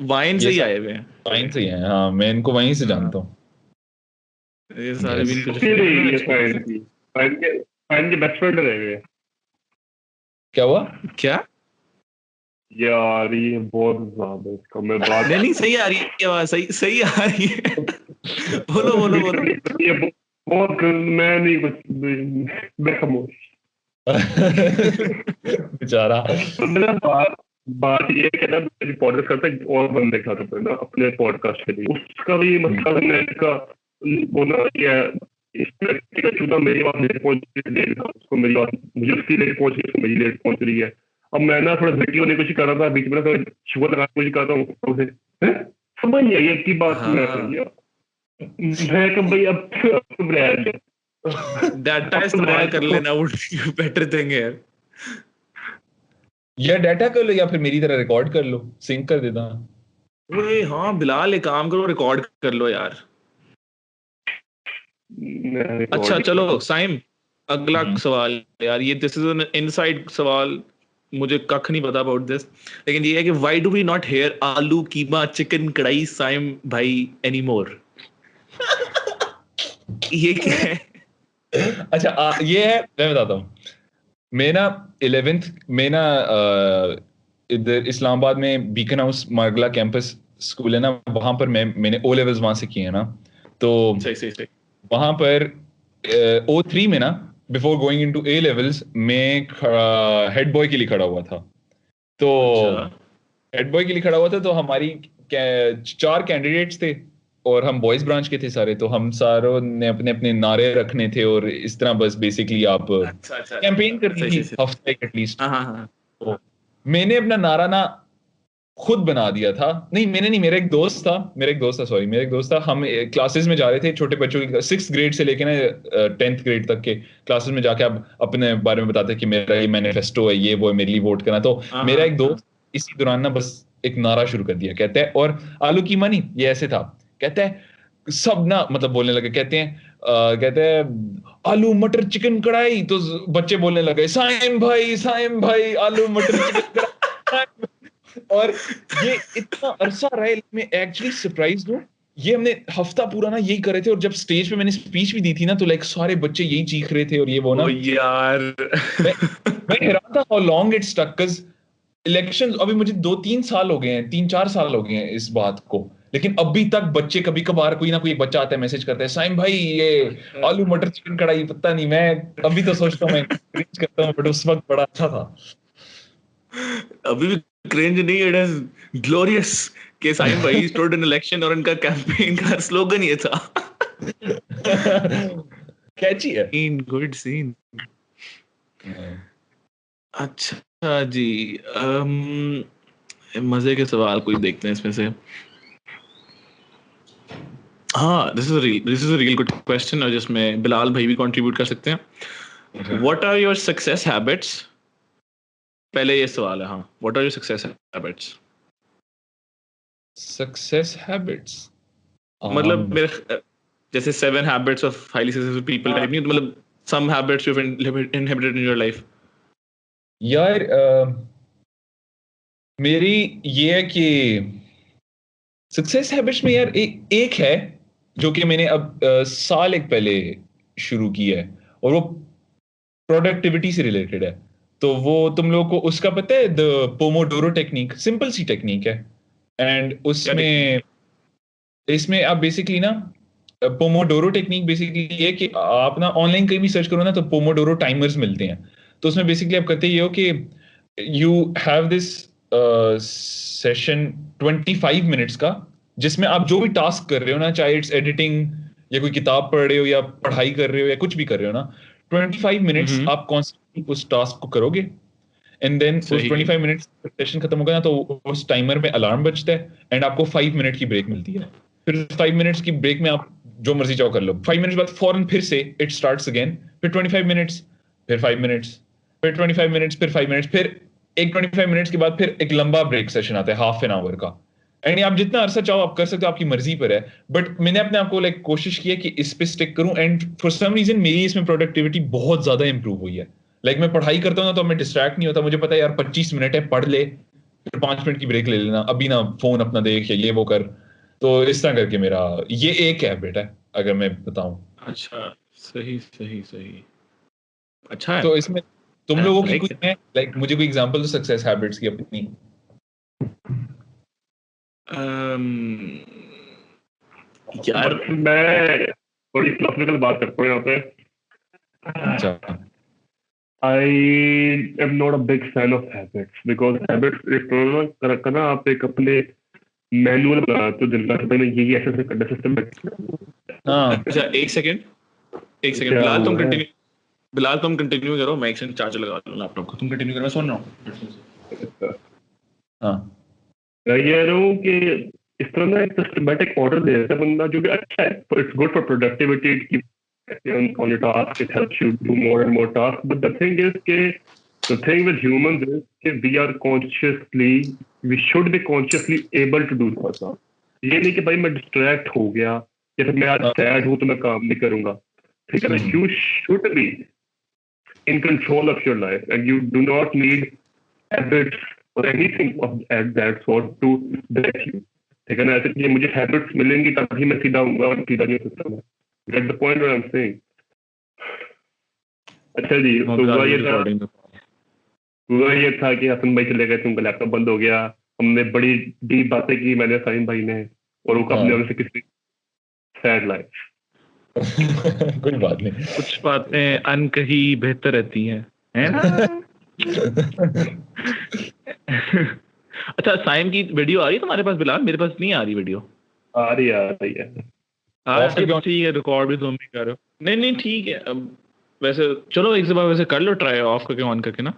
Speaker 2: वाइन से
Speaker 3: ये
Speaker 2: ही
Speaker 3: सब
Speaker 2: आए हुए हैं।
Speaker 3: वहीं से ही है। हाँ, मैं इनको वहीं से
Speaker 2: हाँ
Speaker 3: जानता हूँ।
Speaker 2: ये सारे भी इनको
Speaker 4: फिर ये फाइन के बेस्ट फ्रेंड रह गए
Speaker 3: क्या हुआ?
Speaker 2: क्या?
Speaker 4: यार ये बहुत ज्यादा इसका मैं बात
Speaker 2: नहीं सही आ रही है क्या आवाज? सही आ रही है। बोलो।
Speaker 4: ये बहुत मैं नहीं कुछ मैं खामोश
Speaker 3: बेचारा।
Speaker 4: मेरा बात ये है कि ना पॉडकास्ट करता है और बंदे के साथ ना अपने पॉडकास्ट के लिए उसका भी मतलब है का होना क्या इसका चुना मेरी बात लेट पहुंच उसको मेरी बात मुझे उसकी लेट पहुंच रही है मेरी लेट पहुंच रही है। अब मैं ना थोड़ा झटकी होने की कोशिश कर रहा था बीच में थोड़ा शुगर लगाने की कोशिश कर रहा हूँ उसे समझ नहीं आई एक बात मैं कब भाई अब रह
Speaker 2: डाटा इस्तेमाल कर लेना वुड बी बेटर थिंग यार।
Speaker 3: या डाटा कर लो या फिर मेरी तरह रिकॉर्ड कर लो, सिंक कर देता।
Speaker 2: ओए हाँ बिलाल एक काम करो रिकॉर्ड कर लो यार। अच्छा चलो साइम अगला सवाल यार ये दिस इज एन इनसाइड सवाल मुझे कख नहीं पता अबाउट दिस लेकिन ये है कि why do we not hear aloo keema chicken कढ़ाई साइम भाई एनी मोर? ये क्या है?
Speaker 3: अच्छा ये है मैं बताता हूँ। मैं ना 11th में ना इधर इस्लामाबाद में बीकन हाउस मार्गला कैंपस स्कूल है ना वहां पर मैंने ओ लेवल्स वहां से किए हैं ना तो
Speaker 2: सही
Speaker 3: वहां पर O3 में ना before going into A levels में हेड बॉय के लिए खड़ा हुआ था। तो हेड बॉय के लिए खड़ा हुआ था तो हमारी 4 कैंडिडेट्स थे और हम बॉयज ब्रांच के थे सारे। तो हम सारों ने अपने अपने नारे रखने थे और इस तरह बस बेसिकली आप कैंपेन करनी थी हफ्ते एटलीस्ट। तो मैंने अपना नारा ना खुद बना दिया था। नहीं मैंने नहीं मेरा एक दोस्त था। हम क्लासेस में जा रहे थे छोटे बच्चों की 6th ग्रेड से लेके ना 10th ग्रेड तक के क्लासेस में जाके आप अपने बारे में बताते कि मेरा ये मैनिफेस्टो है ये वो है मेरे लिए वोट करना। तो मेरा एक दोस्त इसी दौरान ना बस एक नारा शुरू कर दिया कहते हैं और आलू कीमा नहीं ये ऐसे था कहते हैं सब ना मतलब बोलने लगे कहते हैं आलू मटर चिकन कढ़ाई। तो बच्चे बोलने लगे साइम भाई आलू मटर चिकन कढ़ाई। और ये इतना अरसा रहा मैं एक्चुअली सरप्राइज्ड हूँ। ये हमने हफ्ता पूरा ना यही कर रहे थे और जब स्टेज पे मैंने स्पीच भी दी थी ना तो लाइक सारे बच्चे यही चीख रहे थे और ये वो ना
Speaker 2: यार
Speaker 3: मैं हैरान था how long it stuck cuz elections अभी मुझे 2-3 साल हो गए हैं 3-4 साल हो गए हैं इस बात को लेकिन अभी तक बच्चे कभी कभार कोई ना कोई बच्चा आता है मैसेज करता है साइम भाई ये आलू मटर चिकन कढ़ाई पता नहीं मैं अभी तो सोचता हूँ मैं क्रिंज करता हूँ बट उस वक्त बड़ा अच्छा था।
Speaker 2: अभी भी क्रिंज नहीं इट इज ग्लोरियस कि साइम भाई स्टूड इन इलेक्शन और उनका कैंपेन का स्लोगन ये था।
Speaker 3: कैची है
Speaker 2: इन गुड सीन। अच्छा जी मजे के सवाल कोई देखते हैं इसमें से। हाँ this is a real good question और जिसमें बिलाल भाई भी कंट्रीब्यूट कर सकते हैं। What are your success habits? पहले ये सवाल है हाँ what are your success habits?
Speaker 3: Success habits
Speaker 2: मतलब मेरे जैसे 7 habits of highly successful people type नहीं मतलब some habits you have inhabited in your life.
Speaker 3: यार मेरी ये है कि सक्सेस हैबिट्स में यार एक है जो कि मैंने अब साल एक पहले शुरू की है और वो प्रोडक्टिविटी से रिलेटेड है। तो वो तुम लोगों को उसका पता है द पोमोडोरो टेक्निक सिंपल सी टेक्निक है एंड उसमें इसमें आप बेसिकली ना पोमोडोरो टेक्निक बेसिकली ये कि आप ना ऑनलाइन कहीं भी सर्च करो ना तो पोमोडोरो टाइमर्स मिलते हैं। तो उसमें बेसिकली आप करते ये हो कि you have this session 25 minutes का जिसमें आप जो भी टास्क कर रहे हो ना चाहे इट्स एडिटिंग या कोई किताब पढ़ रहे हो या पढ़ाई कर रहे हो या कुछ भी कर रहे हो ना 25 मिनट्स आप कॉन्स्टेंटली उस टास्क को करोगे एंड देन उस 25 मिनट्स सेशन खत्म होगा ना तो उस टाइमर में अलार्म बजता है एंड आपको 5 मिनट की ब्रेक मिलती है। फिर 5 मिनट्स की ब्रेक में आप जो मर्जी चाहो कर लो। 5 मिनट्स बाद फौरन फिर से इट स्टार्ट्स अगेन फिर 25 मिनट्स फिर 5 मिनट्स फिर 25 मिनट्स फिर 5 मिनट्स फिर एक 25 मिनट्स के बाद फिर एक लंबा ब्रेक सेशन आता है हाफ एन आवर का एंड आप जितना अरसा चाहो आप कर सकते हो आपकी मर्जी पर है। बट मैंने अपने आप को लाइक कोशिश की है कि इस पे स्टिक करूं एंड फॉर सम रीजन मेरी इसमें प्रोडक्टिविटी बहुत ज्यादा इंप्रूव हुई है। लाइक मैं पढ़ाई करता हूं ना तो मैं डिस्ट्रैक्ट नहीं होता। मुझे पता है यार 25 मिनट है पढ़ ले फिर 5 मिनट की ब्रेक ले लेना अभी ना फोन अपना देख या ये वो कर। तो इस तरह करके मेरा ये एक हैबिट है अगर मैं बताऊं।
Speaker 2: अच्छा, सही सही सही, अच्छा है।
Speaker 3: तो इसमें तुम
Speaker 2: I
Speaker 3: लोगों की
Speaker 2: like
Speaker 3: कुछ
Speaker 2: it.
Speaker 3: है, लाइक मुझे कोई एग्जांपल दो सक्सेस हैबिट्स की अपनी।
Speaker 2: यार
Speaker 4: बट मैं थोड़ी फिलोसफिकल बात करता हूँ यहाँ पे।
Speaker 3: अच्छा
Speaker 4: I am not a big fan of habits because habits एक तो ना करना आप एक अपने मैनुअल बनाते हो दिन का, भाई मैं ये ऐसे ऐसे करना सिस्टम में।
Speaker 3: हाँ
Speaker 2: अच्छा, एक सेकंड
Speaker 4: क्या
Speaker 2: बिलाल, तुम
Speaker 4: हुआ है?
Speaker 2: कंटिन्यू। बिलाल तुम कंटिन्यू करो, मैं एक सेकंड चार्ज लगा लूँ लैपटॉप को। तुम कंटिन्यू करो, मैं सुन रहा हूँ।
Speaker 3: हाँ
Speaker 4: मैं ये कह रहा हूँ कि इस तरह ना एक सिस्टमेटिक ऑर्डर दे देता है बंदा, जो कि अच्छा है, it's good for productivity, it keeps on your task, it helps you do more and more task, but the thing is के the thing with humans is कि we should be consciously able to do that. ये नहीं कि भाई मैं डिस्ट्रैक्ट हो गया या फिर मैं आज
Speaker 3: हाँ,
Speaker 4: सैड हूँ तो मैं काम नहीं करूंगा, ठीक है ना? You should be in control of your life and you do not need habits or anything of that sort to direct you, ठीक है ना? ऐसे कि मुझे हैबिट्स मिलेंगी तभी मैं सीधा होऊंगा और सीधा नहीं हो सकता मैं। Get the point what I am saying? अच्छा जी, तो हुआ ये था कि हसन भाई चले गए थे, उनका लैपटॉप बंद हो गया, हमने बड़ी डीप बातें की मैंने साइम भाई ने, और वो अपने
Speaker 3: हाँ।
Speaker 4: से किसी सैड लाइफ।
Speaker 3: कोई बात नहीं।
Speaker 2: कुछ बातें अनकही बेहतर रहती हैं, है ना? अच्छा, साइम की वीडियो आ रही है तुम्हारे पास बिलाल? मेरे पास नहीं आ रही वीडियो।
Speaker 4: आ रही है।
Speaker 2: हाँ
Speaker 3: ऑफ करके
Speaker 2: ठीक है, रिकॉर्ड भी तुम भी कर रहे हो। नहीं नहीं ठीक है। अब वैसे चलो एक बार वैसे कर लो ट्राई, ऑफ करके ऑन करके ना।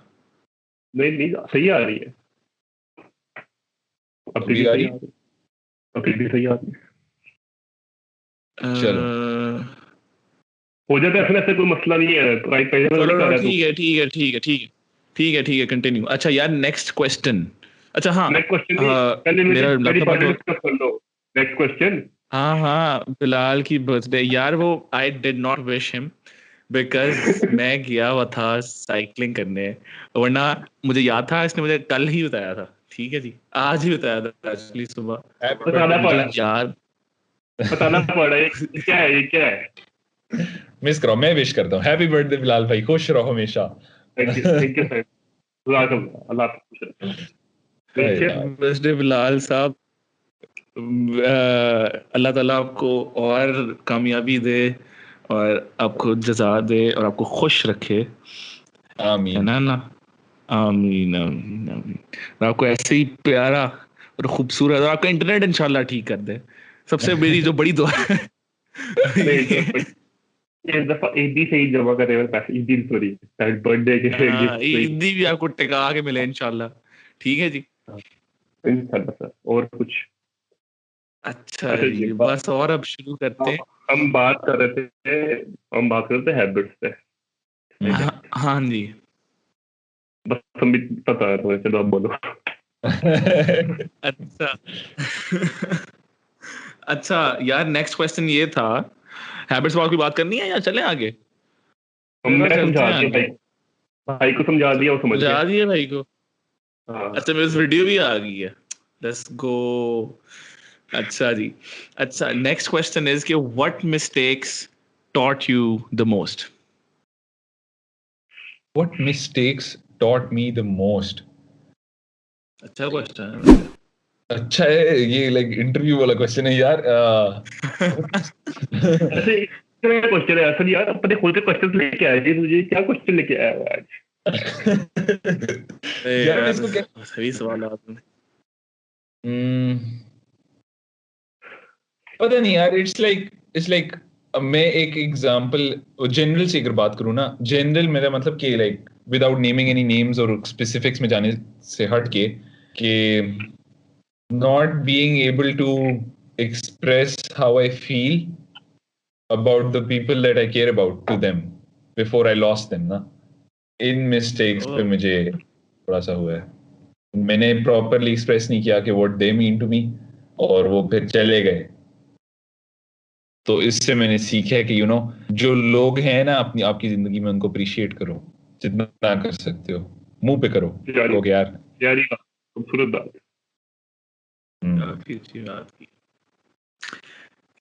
Speaker 4: नहीं नहीं, सही आ रही है, अभी
Speaker 3: अभी
Speaker 4: भी
Speaker 3: आ
Speaker 4: सही
Speaker 3: रही
Speaker 4: आ रही है, अभी भी सही आ रही है।
Speaker 3: चलो
Speaker 4: हो जाता है, ऐसा कोई मसला नहीं है, राइट पहले मैं
Speaker 2: चलो
Speaker 4: कर रहा
Speaker 2: ठीक है ठीक है ठीक है ठीक है ठीक है ठीक है, कंटिन्यू। अच्छा यार, नेक्स्ट क्वेश्चन। अच्छा हाँ,
Speaker 4: नेक्स्ट क्वेश्चन नहीं, पहले
Speaker 2: मेरा
Speaker 4: मेरी
Speaker 2: लैपटॉप
Speaker 4: बात
Speaker 2: तो,
Speaker 4: डिस्कस कर लो। Next question.
Speaker 2: हाँ हाँ, बिलाल की बर्थडे यार, वो I did not wish him because मैं गया हुआ था साइकिलिंग करने, वरना मुझे याद था, इसने मुझे कल ही बताया था। ठीक है जी, आज ही बताया था एक्चुअली सुबह।
Speaker 3: हैप्पी
Speaker 4: बताना
Speaker 3: बर्थडे।
Speaker 2: तो
Speaker 4: पड़ा,
Speaker 2: यार
Speaker 4: बताना पड़ा, ये क्या है, ये क्या है?
Speaker 3: मिस करो, मैं विश करता हूँ हैप्पी बर्थडे बिलाल भाई, खुश रहो हमेशा।
Speaker 4: थैंक यू सर, अल्लाह आपको खुश रखे।
Speaker 3: अरे
Speaker 4: देखिए,
Speaker 3: यार,
Speaker 2: बर्थडे बिलाल साहब, अल्लाह ताला आपको और कामयाबी दे और आपको जजा दे और आपको खुश रखे, है
Speaker 3: आमीन।
Speaker 2: ना? आमीन आमीन आमीन। और आपको ऐसे ही प्यारा और खूबसूरत, और आपका इंटरनेट इंशाल्लाह ठीक कर दे, सबसे मेरी जो बड़ी दुआ है।
Speaker 4: अरे इस दफा ईदी से ही जमा करे मेरे पैसे, ईदी सॉरी, बर्थडे के
Speaker 2: हाँ,
Speaker 4: गिफ्ट से ही।
Speaker 2: ईदी भी आपको टिका के मिले इंशाल्लाह। ठीक है जी।
Speaker 4: इंशाल्लाह सर, और कुछ?
Speaker 2: अच्छा
Speaker 4: अच्छा जी,
Speaker 2: जी, बस और अब शुरू करते हैं।
Speaker 4: हम बात कर रहे थे, हम बात कर रहे थे हैबिट्स पे, ठीक है?
Speaker 2: हाँ हाँ जी।
Speaker 4: बस हम भी पता है तुम्हें, चलो अब बोलो।
Speaker 2: अच्छा। अच्छा यार, नेक्स्ट क्वेश्चन ये था, हैबिट्स वाल की बात करनी है या चलें आगे? मेरा
Speaker 4: हमने
Speaker 2: चलते
Speaker 4: समझा
Speaker 2: हैं
Speaker 4: दिया
Speaker 2: आगे।
Speaker 4: भाई, भाई को समझा दिया, वो समझ गया।
Speaker 2: समझा दिए भाई को।
Speaker 4: हाँ,
Speaker 2: अच्छा, मेरे वीडियो भी आ गई है, लेट्स गो। अच्छा जी। अच्छा, नेक्स्ट क्वेश्चन इज कि what mistakes taught you the most?
Speaker 3: What mistakes taught me the most?
Speaker 2: अच्छा क्वेश्चन है
Speaker 3: अच्छा है ये, लाइक इंटरव्यू वाला क्वेश्चन है यार।
Speaker 4: ऐसे क्वेश्चन है असल यार, अपने खुद के क्वेश्चन लेके आए जी, तुझे क्या क्वेश्चन लेके आया है आज?
Speaker 2: अरे
Speaker 3: यार मैं
Speaker 2: यार,
Speaker 3: इसको क्या,
Speaker 2: सही सवाल आपने।
Speaker 3: हम्म, पता नहीं यार, इट्स लाइक मैं एक एग्जांपल जनरल से अगर बात करूँ ना, जनरल मेरा मतलब कि like without naming any names और स्पेसिफिक्स में जाने से हट के, कि not being able to express how I feel about the people that I care about to them before I lost them ना, इन मिस्टेक्स पे मुझे थोड़ा सा हुआ है। मैंने प्रॉपरली एक्सप्रेस नहीं किया कि what they mean to me, और वो फिर चले गए। तो इससे मैंने सीखा है कि जो लोग हैं ना अपनी आपकी जिंदगी में, उनको अप्रिशिएट करो, जितना कर सकते हो, मुंह पे करो
Speaker 4: यारी,
Speaker 3: को यार।
Speaker 4: यारी बात, खूबसूरत बात।
Speaker 3: हम्म,
Speaker 2: काफी अच्छी बात की।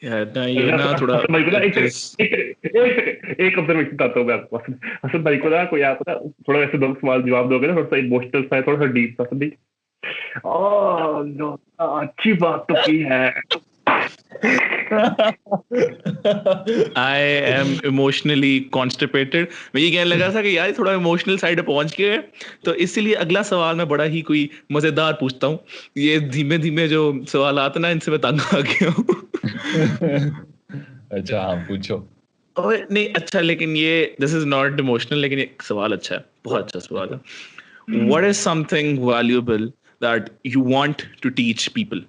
Speaker 2: यार ना ये ना थोड़ा
Speaker 4: हसन भाई को ना
Speaker 2: just-
Speaker 4: एक ऑब्जर्वेशन बताता हूँ मैं आपको। हसन भाई को ना कोई आप ना थोड़ा ऐसे दो सवाल जवाब दोगे ना, थोड़ा सा इमोशनल सा, थोड़ा सा डीप सा, भाई अच्छी बात तो की है।
Speaker 2: I am emotionally constipated. मैं ये कहने लगा था कि यार ये थोड़ा इमोशनल साइड पे पहुंच गए हैं, तो इसीलिए अगला सवाल मैं बड़ा ही कोई मजेदार पूछता हूँ। ये धीमे धीमे जो सवाल आते ना इनसे मैं तंग आ गया हूँ।
Speaker 3: अच्छा हाँ पूछो।
Speaker 2: और नहीं अच्छा, लेकिन ये दिस इज नॉट इमोशनल, लेकिन ये सवाल अच्छा है, बहुत अच्छा सवाल है। What is something valuable that you want to teach people?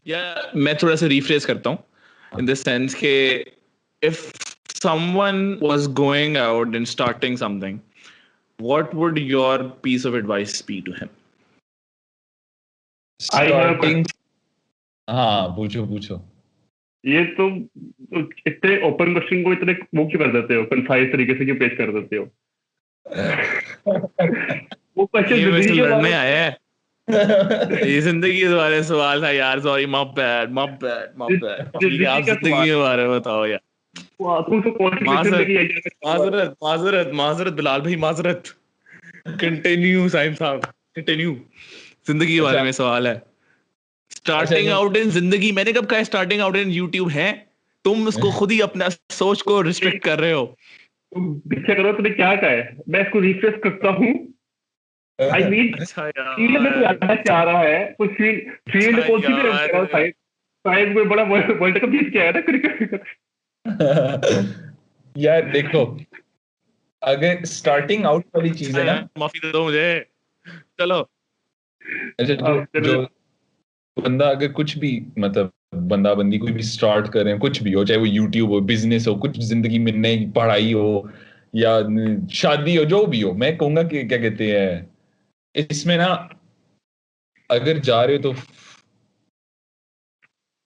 Speaker 2: या मैं थोड़ा सा रिफ्रेज करता हूँ इन द सेंस के if someone was going out and starting something, what would your piece of advice be to him?
Speaker 4: I have
Speaker 3: starting हाँ पूछो पूछो।
Speaker 4: ये तो इतने ओपन क्वेश्चन को इतने वो क्यों कर देते हो, कंसाइज तरीके से क्यों पेश कर देते हो? वो क्वेश्चन
Speaker 2: ये वैसे
Speaker 4: जिंदगी के
Speaker 2: लड़ने
Speaker 4: बारे
Speaker 2: आया है, ये जिंदगी के बारे में सवाल था यार, सॉरी माय बैड। ठीक है, आप
Speaker 4: का
Speaker 2: जिंदगी
Speaker 4: सवाल
Speaker 2: के बारे में बताओ यार।
Speaker 4: तुम तो कॉन्ट्रिब्यूशन
Speaker 2: माजरत
Speaker 4: लेके आई
Speaker 2: माजरत माजरत माजरत बिलाल भाई, माजरत। कंटिन्यू साइम साहब, कंटिन्यू। जिंदगी के बारे
Speaker 3: अच्छा
Speaker 2: में सवाल है। स्टार्टिंग
Speaker 3: अच्छा
Speaker 2: आउट इन जिंदगी, मैंने कब कहा स्टार्टिंग आउट इन यूट्यूब है? तुम उसको खुद ही अपना सोच को रिस्ट्रिक्ट कर रहे हो।
Speaker 4: तुम पीछे करो, तुमने क्या कहा है? मैं इसको रिफ्रेश करता हूँ। आई मीन
Speaker 2: अच्छा
Speaker 4: फील्ड में कोई
Speaker 2: यार,
Speaker 4: आना चाह रहा है, कोई फील्ड कौन सी भी कह रहा हूँ,
Speaker 2: यार
Speaker 4: साइड साइड में बड़ा वर्ल्ड कप जीत के आया ना क्रिकेट।
Speaker 3: यार देखो, अगर स्टार्टिंग आउट वाली चीज
Speaker 2: अच्छा
Speaker 3: है ना,
Speaker 2: यार, माफी दे दो मुझे। चलो।
Speaker 3: अच्छा जो बंदा अगर कुछ भी मतलब बंदा बंदी कोई भी स्टार्ट कर रहे हैं, कुछ भी हो, चाहे वो यूट्यूब हो, बिजनेस हो, कुछ जिंदगी में नई पढ़ाई हो या शादी हो, जो भी हो, मैं कहूंगा कि क्या कहते हैं इसमें ना, अगर जा रहे हो तो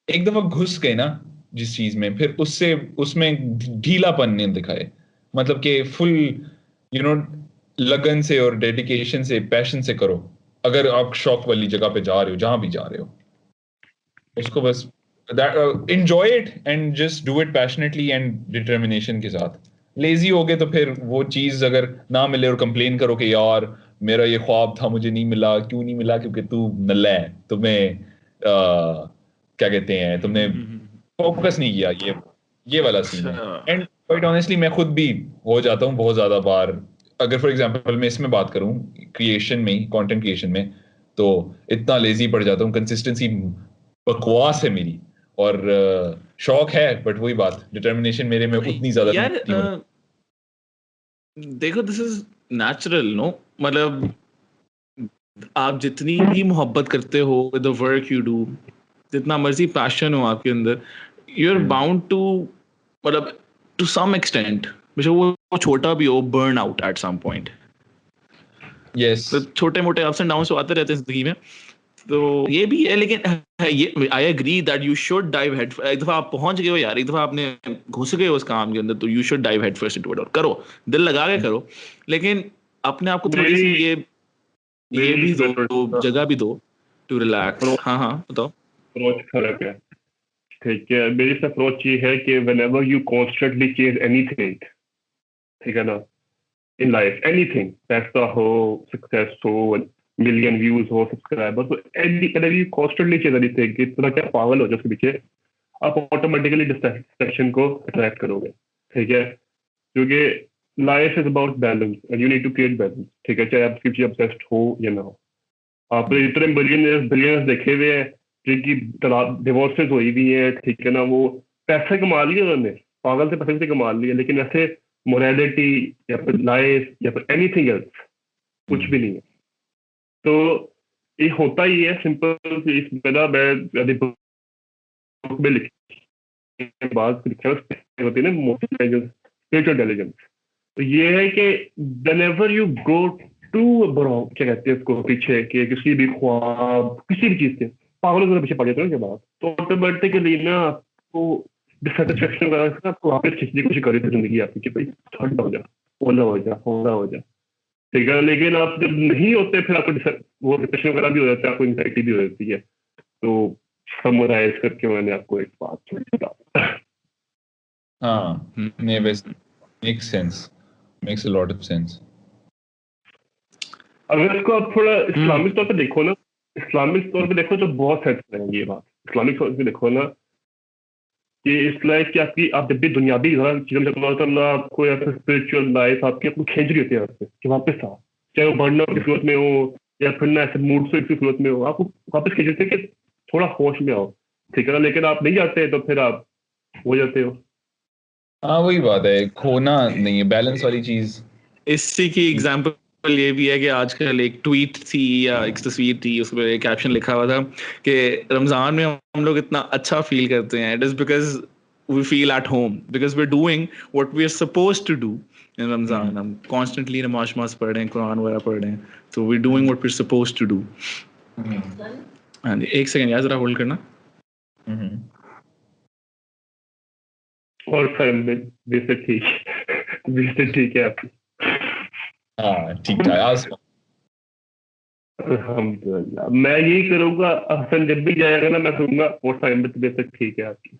Speaker 3: एक दफा घुस गए ना जिस चीज में, फिर उससे उसमें ढीलापन नहीं दिखाए। मतलब कि फुल यू नो लगन से और डेडिकेशन से पैशन से करो। अगर आप शौक वाली जगह पे जा रहे हो, जहां भी जा रहे हो, उसको बस enjoy it and just do it passionately and determination के साथ। लेजी हो गए तो फिर वो चीज अगर ना मिले और कंप्लेन करो कि यार मेरा ये ख्वाब था मुझे नहीं मिला, क्यों नहीं मिला? क्योंकि तू नल्ला है, तुम्हें क्या कहते हैं, तुमने फोकस नहीं किया, ये वाला सीन है।
Speaker 2: अच्छा
Speaker 3: एंड क्वाइट ऑनेस्टली मैं खुद भी हो जाता हूँ बहुत ज्यादा बार। अगर फॉर एग्जांपल मैं इसमें बात करूँ, क्रिएशन में, कंटेंट क्रिएशन में, तो इतना लेजी पड़ जाता हूँ, कंसिस्टेंसी बकवास है मेरी। और शौक है, बट वही बात, डिटर्मिनेशन मेरे में उतनी ज्यादा
Speaker 2: यार
Speaker 3: नहीं होती।
Speaker 2: देखो, दिस इज नेचुरल नो, मतलब आप जितनी भी मोहब्बत करते हो with the work you do, जितना मर्जी पैशन हो आपके अंदर, यू आर बाउंड टू, मतलब टू सम एक्सटेंट, बेशक वो छोटा भी हो, burn out at some point.
Speaker 3: Yes
Speaker 2: तो छोटे मोटे अप्स एंड डाउन्स तो आते रहते हैं जिंदगी में, तो ये भी है। लेकिन ये I agree that you should dive head, एक दफा आप पहुंच गए हो यार, एक दफा आपने घुस गए हो उस काम के अंदर, तो you should dive head first into it और करो, दिल लगा के करो। लेकिन अपने आप को थोड़ी सी ये भी दो, जगह भी दो टू रिलैक्स। हाँ हाँ बताओ।
Speaker 4: अप्रोच फर्क है, ठीक है। मेरी अप्रोच ये है कि whenever you constantly chase anything, ठीक है ना, इन लाइफ एनीथिंग, पैसा हो, सक्सेस हो, मिलियन व्यूज हो, सब्सक्राइबर्स हो, whenever you constantly chase anything, कि इतना क्या पागल हो जाओ उसके पीछे, आप ऑटोमेटिकली डिस्ट्रैक्शन को अट्रैक्ट करोगे, ठीक है। क्योंकि life is about balance and you need to create balance, ठीक है, चाहे आप किसी चीज ऑब्सेस्ड हो या ना हो। आपने इतने बिलियनर्स देखे हुए हैं जिनकी डिवोर्सेस हुई भी है, ठीक है ना, वो पैसे कमा लिए उन्होंने, पागल से पैसे कमा लिए, लेकिन ऐसे मोरालिटी या फिर लाइफ या फिर एनीथिंग एल्स कुछ भी नहीं है। तो ये होता ही है सिंपल। इसमें ना मैं बुक में लिखी बात लिखा होती है ना, स्पिरिचुअल इंटेलिजेंस। तो ये है कि व्हेनेवर यू गो टू क्या कहते हैं उसको, पीछे कि किसी भी ख्वाब, किसी भी चीज से पागलों के पीछे पड़ जाते हो ना बात, तो ऑटोमेटिकली ना आपको डिससेटिस्फेक्शन वगैरह से आपको वापस खींचने की कोशिश करी थी जिंदगी आपकी कि भाई ठंडा हो जा, ओला हो जा, ठीक है। लेकिन आप जब नहीं होते फिर आपको वो डिप्रेशन वगैरह भी हो जाता है, आपको एंग्जाइटी भी हो जाती है। तो समराइज करके मैंने आपको एक बात बता।
Speaker 3: हाँ, नहीं बस makes sense, makes a lot of sense.
Speaker 4: अगर इसको आप थोड़ा इस्लामिक तौर पे देखो ना, इस्लामिक तौर पे देखो तो बहुत सेंस करेंगे ये बात। इस्लामिक तौर पे देखो ना कि इस लाइफ की आपकी, आप जब भी दुनियावी चीजों में अल्लाह ताला आपको या फिर स्पिरिचुअल लाइफ आपकी आपको खींच रही होती है आपसे कि वापस आओ, चाहे वो बर्नआउट की सूरत में हो या फिर ना ऐसे मूड स्विंग की सूरत में हो, आपको वापस खींच रही है कि थोड़ा होश में आओ, ठीक है ना। लेकिन आप नहीं जाते तो फिर आप हो जाते हो।
Speaker 3: हाँ वही बात है, खोना नहीं है, बैलेंस वाली चीज।
Speaker 2: इसी की एग्जांपल ये भी है कि आजकल एक ट्वीट थी या एक तस्वीर थी, उसमें एक कैप्शन लिखा हुआ था कि रमजान में हम लोग इतना अच्छा फील करते हैं, it is because we feel at home, because we are doing what we are supposed to do in Ramzan. हम कॉन्स्टेंटली नमाज पढ़ रहे हैं, कुरान वगैरह पढ़ रहे हैं, तो we doing what we are supposed to do. हाँ जी, एक सेकंड यार, जरा होल्ड करना।
Speaker 4: और वैसे ठीक है आपकी।
Speaker 3: हाँ ठीक ठाक। आज
Speaker 4: अल्हम्दुलिल्लाह, मैं यही करूंगा। हसन जब भी जाएगा ना, मैं कहूंगा और टाइम में वैसे ठीक है आपकी।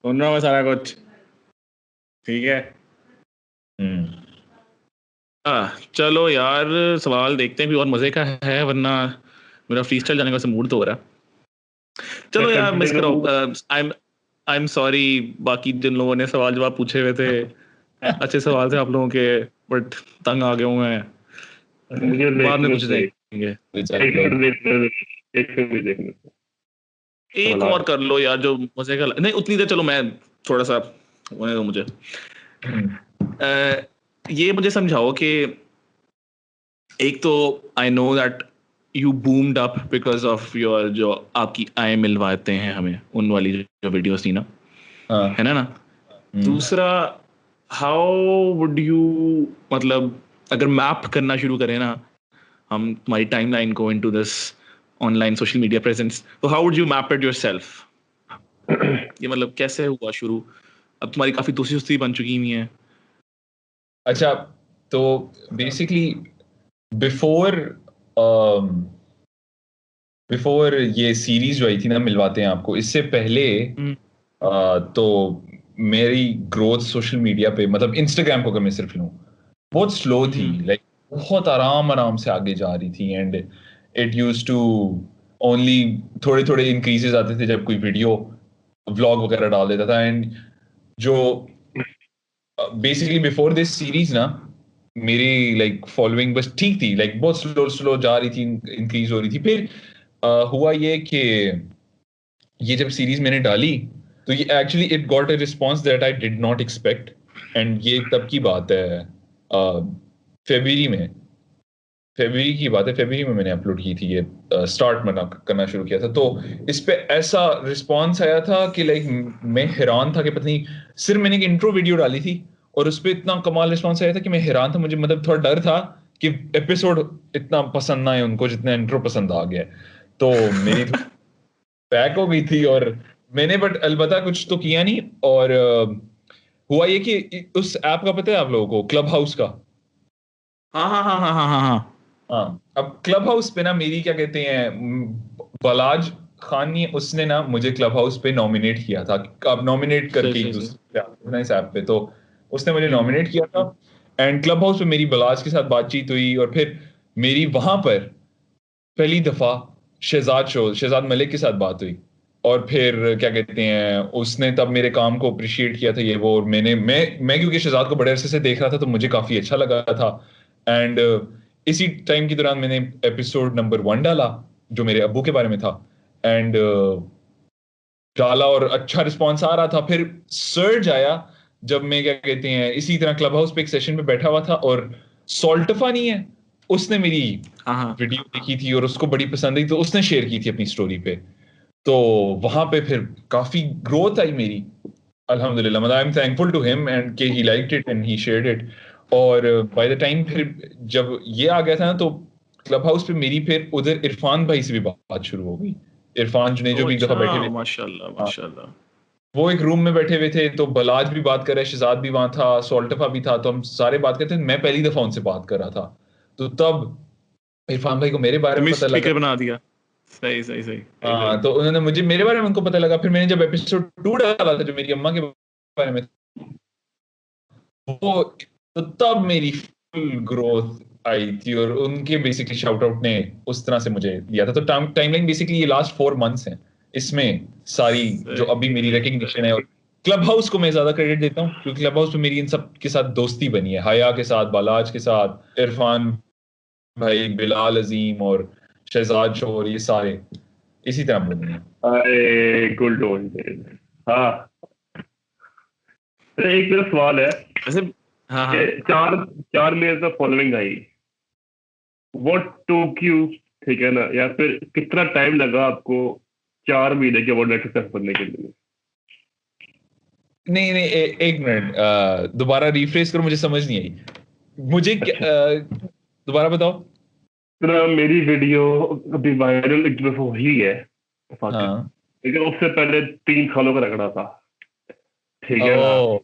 Speaker 2: सुन रहा हूँ मैं सारा कुछ, ठीक है। चलो यार, सवाल देखते हैं भी और मजे का है, वरना मेरा फ्री स्टाइल जाने का मूड तो हो रहा है। चलो यार, मिस करो। आई एम सॉरी बाकी जिन लोगों ने सवाल जवाब पूछे हुए थे, अच्छे सवाल थे आप लोगों के, बट तंग आ गया हूँ मैं। बाद में कुछ देखेंगे। एक और कर लो यार जो मजे का नहीं, उतनी देर चलो मैं थोड़ा सा होने दो मुझे। ये मुझे समझाओ कि एक तो I know that you boomed up because of your जो आपकी आय मिलवाते हैं हमें, उन वाली जो वीडियोस थी ना, है ना। दूसरा, हाउ वुड यू, मतलब अगर मैप करना शुरू करें ना हम तुम्हारी टाइमलाइन को into this online social media presence, तो how would you map it yourself? ये मतलब कैसे हुआ शुरू? अब तुम्हारी काफी दोस्ती बन चुकी हुई है।
Speaker 3: अच्छा, तो बेसिकली बिफोर ये सीरीज जो आई थी ना मिलवाते हैं आपको, इससे पहले तो मेरी ग्रोथ सोशल मीडिया पे, मतलब इंस्टाग्राम को अगर मैं सिर्फ लूं, बहुत स्लो थी। लाइक बहुत आराम से आगे जा रही थी, and it used to only थोड़े इंक्रीजेस आते थे जब कोई वीडियो व्लॉग वगैरह डाल देता था। एंड जो बेसिकली बिफोर दिस सीरीज ना, मेरी लाइक फॉलोइंग बस ठीक थी, लाइक बहुत स्लो जा रही थी, इंक्रीज हो रही थी। फिर हुआ ये कि ये जब सीरीज मैंने डाली तो ये actually it got a response that I did not expect. And ये तब की बात है, फरवरी की बात है। फरवरी में मैंने अपलोड की थी, ये स्टार्ट करना शुरू किया था। तो इस पे ऐसा रिस्पॉन्स आया था कि लाइक मैं हैरान था कि पता नहीं, सिर्फ मैंने एक इंट्रो वीडियो डाली थी और उस पर इतना कमाल रिस्पॉन्स आया था कि मैं हैरान था। मुझे मतलब थोड़ा डर था कि एपिसोड इतना पसंद ना आए उनको जितना इंट्रो पसंद आ गया। तो मेरी बैक हो गई थी, और मैंने बट अलबत्ता कुछ तो किया नहीं। और हुआ ये कि उस ऐप का पता है आप लोगों को, क्लब हाउस का? हाँ, अब क्लब हाउस पे ना मेरी क्या कहते हैं, बलाज खान ने, उसने ना मुझे क्लब हाउस पे नॉमिनेट किया था। अब नॉमिनेट करके इस ऐप पे, तो उसने मुझे नॉमिनेट किया था। एंड क्लब हाउस पे मेरी बलाज के साथ बातचीत हुई, और फिर मेरी वहां पर पहली दफा शहजाद मलिक के साथ बात हुई। और फिर क्या कहते हैं, उसने तब मेरे काम को अप्रिशिएट किया था, ये वो। और मैं क्योंकि शहजाद को बड़े अरसे से देख रहा था, तो मुझे काफी अच्छा लगा था। एंड इसी टाइम के दौरान मैंने एपिसोड नंबर 1 डाला जो मेरे अब्बू के बारे में था, एंड डाला और अच्छा रिस्पॉन्स आ रहा था। फिर सर्ज आया जब मैं क्या कहते हैं इसी तरह क्लब हाउस पे एक सेशन में बैठा हुआ था, और सोल्टफा नहीं है, उसने मेरी वीडियो देखी थी और उसको बड़ी पसंद आई, तो उसने शेयर की थी अपनी स्टोरी पे। तो वहां पे फिर काफी ग्रोथ आई मेरी, अल्हम्दुलिल्लाह। मतलब I am thankful to him and कि he liked it and he shared it. और बाय द टाइम फिर जब ये आ गया था ना, तो क्लब हाउस पे मेरी फिर उधर इरफान भाई से भी बात शुरू हो गई। इरफान जो भी एक दफा बैठे हुए,
Speaker 2: माशाल्लाह,
Speaker 3: वो एक रूम में बैठे हुए थे, तो बलाज भी बात कर रहे, शहजाद भी वहां था, सोल्टफा भी था, तो हम सारे बात करते थे। मैं पहली दफा उनसे बात कर रहा था, तो तब इरफान भाई को मेरे बारे में पता लगा।
Speaker 2: बना दिया सही सही सही।
Speaker 3: हाँ, तो उन्होंने मुझे मेरे बारे में उनको पता लगा। फिर मैंने जब एपिसोड 2 डाला था जो मेरी अम्मा के बारे में, वो तो तब मेरी फुल ग्रोथ आई थी और उनके बेसिकली शाउट आउट ने उस तरह से मुझे दिया था। तो टाइमलाइन बेसिकली ये लास्ट 4 मंथ्स है, इसमें सारी जो अभी मेरी रिकग्निशन है। और क्लब हाउस को मैं ज्यादा क्रेडिट देता हूँ क्योंकि क्लब हाउस में मेरी इन सब के साथ दोस्ती बनी है, हया के साथ, बालाज के साथ, इरफान भाई, बिलाल अजीम और शहजाद शोर, ये सारे इसी तरह बने हैं।
Speaker 4: अरे गुड ओल्ड डेज। हाँ, तो एक मेरा सवाल है
Speaker 2: वैसे हाँ हाँ
Speaker 4: कि चार mayor following I, what took you, ठीक है ना, या फिर कितना टाइम लगा आपको 4 महीने के वो नेटवर्क बनने के लिए?
Speaker 3: नहीं नहीं, एक मिनट, दोबारा रिफ्रेश करो, मुझे समझ नहीं आई। मुझे दोबारा बताओ।
Speaker 4: तो मेरी वीडियो अभी वायरल एक दफा हुई है,
Speaker 3: हाँ,
Speaker 4: लेकिन उससे पहले 3 सालों का रगड़ा था, ठीक है ना।
Speaker 3: ओ,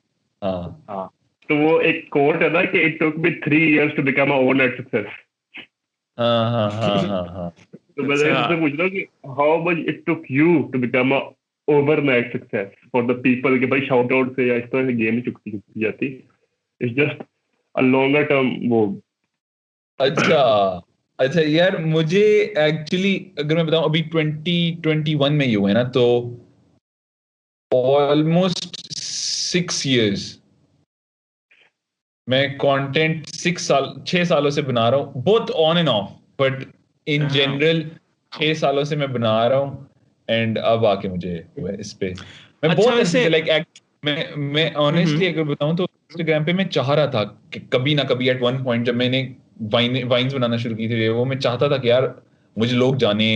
Speaker 3: हाँ
Speaker 4: हाँ, तो वो एक कोट है ना कि it took me 3 years to become a overnight success.
Speaker 3: हाँ हाँ हाँ हाँ हाँ।
Speaker 4: तो मैं तुमसे
Speaker 2: अच्छा
Speaker 4: पूछ रहा हूँ कि how much it took you to become a overnight success for the people, कि भाई शाउट आउट से या इस तरह से गेम चुकती जाती, it's just a longer term वो।
Speaker 3: अच्छा अच्छा यार, मुझे एक्चुअली अगर मैं बताऊं, अभी 2021 में ये हुआ है ना, तो ऑलमोस्ट 6 years मैं कंटेंट 6 सालों से बना रहा हूँ, both on end of, but in
Speaker 2: हाँ
Speaker 3: जनरल 6 सालों से मैं बना रहा हूँ। एंड अब आके मुझे हुआ है इस पे। मैं
Speaker 2: अच्छा
Speaker 3: बहुत अरसे
Speaker 2: वैसे
Speaker 3: से लाइक मैं ऑनेस्टली अगर बताऊं तो इंस्टाग्राम पे मैं चाह रहा था कि कभी ना कभी एट वन पॉइंट जब मैंने वाइन्स बनाना शुरू की थी, वो मैं चाहता था कि यार मुझे लोग जाने,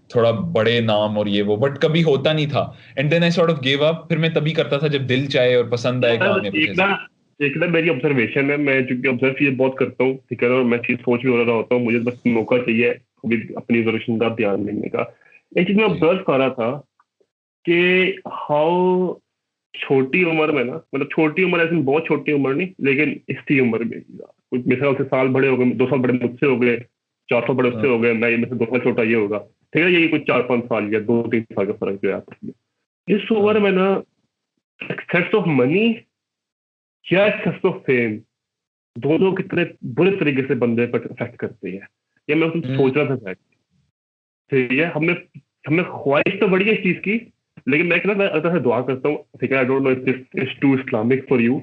Speaker 3: थोड़ा बड़े नाम और ये वो, बट कभी होता नहीं था। And then I sort of give up. फिर मैं तभी करता था जब दिल चाहे और पसंद आए
Speaker 4: यार
Speaker 3: काम या कुछ
Speaker 4: एक
Speaker 3: ऐसा।
Speaker 4: ना एक ना मेरी ऑब्जर्वेशन है, मैं चूंकि ऑब्जर्व ये बहुत करता हूँ, ठीक है ना, और मैं चीज सोच भी हो रहा होता हूँ, मुझे बस मौका चाहिए कभी अपनी ऑब्जर्वेशन का ध्यान देने का। एक चीज मैं
Speaker 3: जी।
Speaker 4: ऑब्जर्व कर रहा था कि हाउ छोटी उम्र में ना, मतलब छोटी उम्र ऐसे बहुत छोटी उम्र नहीं, लेकिन इसी उम्र में कुछ मेरे साल से साल बड़े हो गए, 2 साल बड़े मुझसे हो गए, 4 साल बड़े उससे
Speaker 3: हाँ,
Speaker 4: हो गए, मैं मेरे से 2 साल छोटा ये होगा, ठीक है, यही कुछ 4-5 साल या 2-3 साल का फर्क जो है आपस में। इस
Speaker 3: हाँ,
Speaker 4: उम्र में ना एक्सेस ऑफ मनी या एक्सेस ऑफ फेम, दोनों कितने बुरे तरीके से बंदे पर अफेक्ट करते हैं, ये मैं कुछ
Speaker 3: हम्म,
Speaker 4: सोच रहा था बैठ के। ठीक है, हमने हमने ख्वाहिश तो बड़ी है इस चीज की, लेकिन मैं कहना, मैं अल्लाह से दुआ करता हूँ, ठीक है, I don't know if this is too Islamic for you,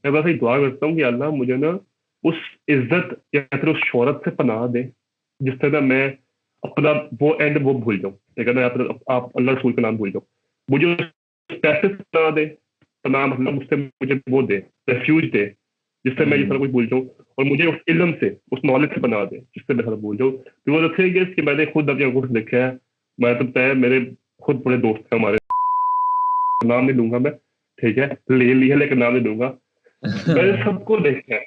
Speaker 4: मैं बस दुआ करता हूँ कि अल्लाह मुझे ना उस इज्जत या फिर उस शोहरत से पनाह दे जिससे ना मैं अपना वो एंड वो भूल जाऊँ, ठीक है ना, या फिर आप अल्लाह रसूल का नाम भूल जाऊँ। मुझे उस पैसे से पनाह दे, पनाह मतलब उससे मुझे वो दे, रेफ्यूज दे, जिससे मैं ये सारा कुछ भूल जाऊँ, और मुझे उस इल्म से, उस नॉलेज से बना दे जिससे मैं सारा भूल जाऊँ। तो वो थिंग इज कि मैंने खुद अपनी आंखों से देखा है, मैं तो तय मेरे खुद बड़े दोस्त हैं हमारे, नाम नहीं लूंगा मैं, ठीक है, ले लिया लेकिन नाम नहीं लूंगा, मैंने सबको देखा है,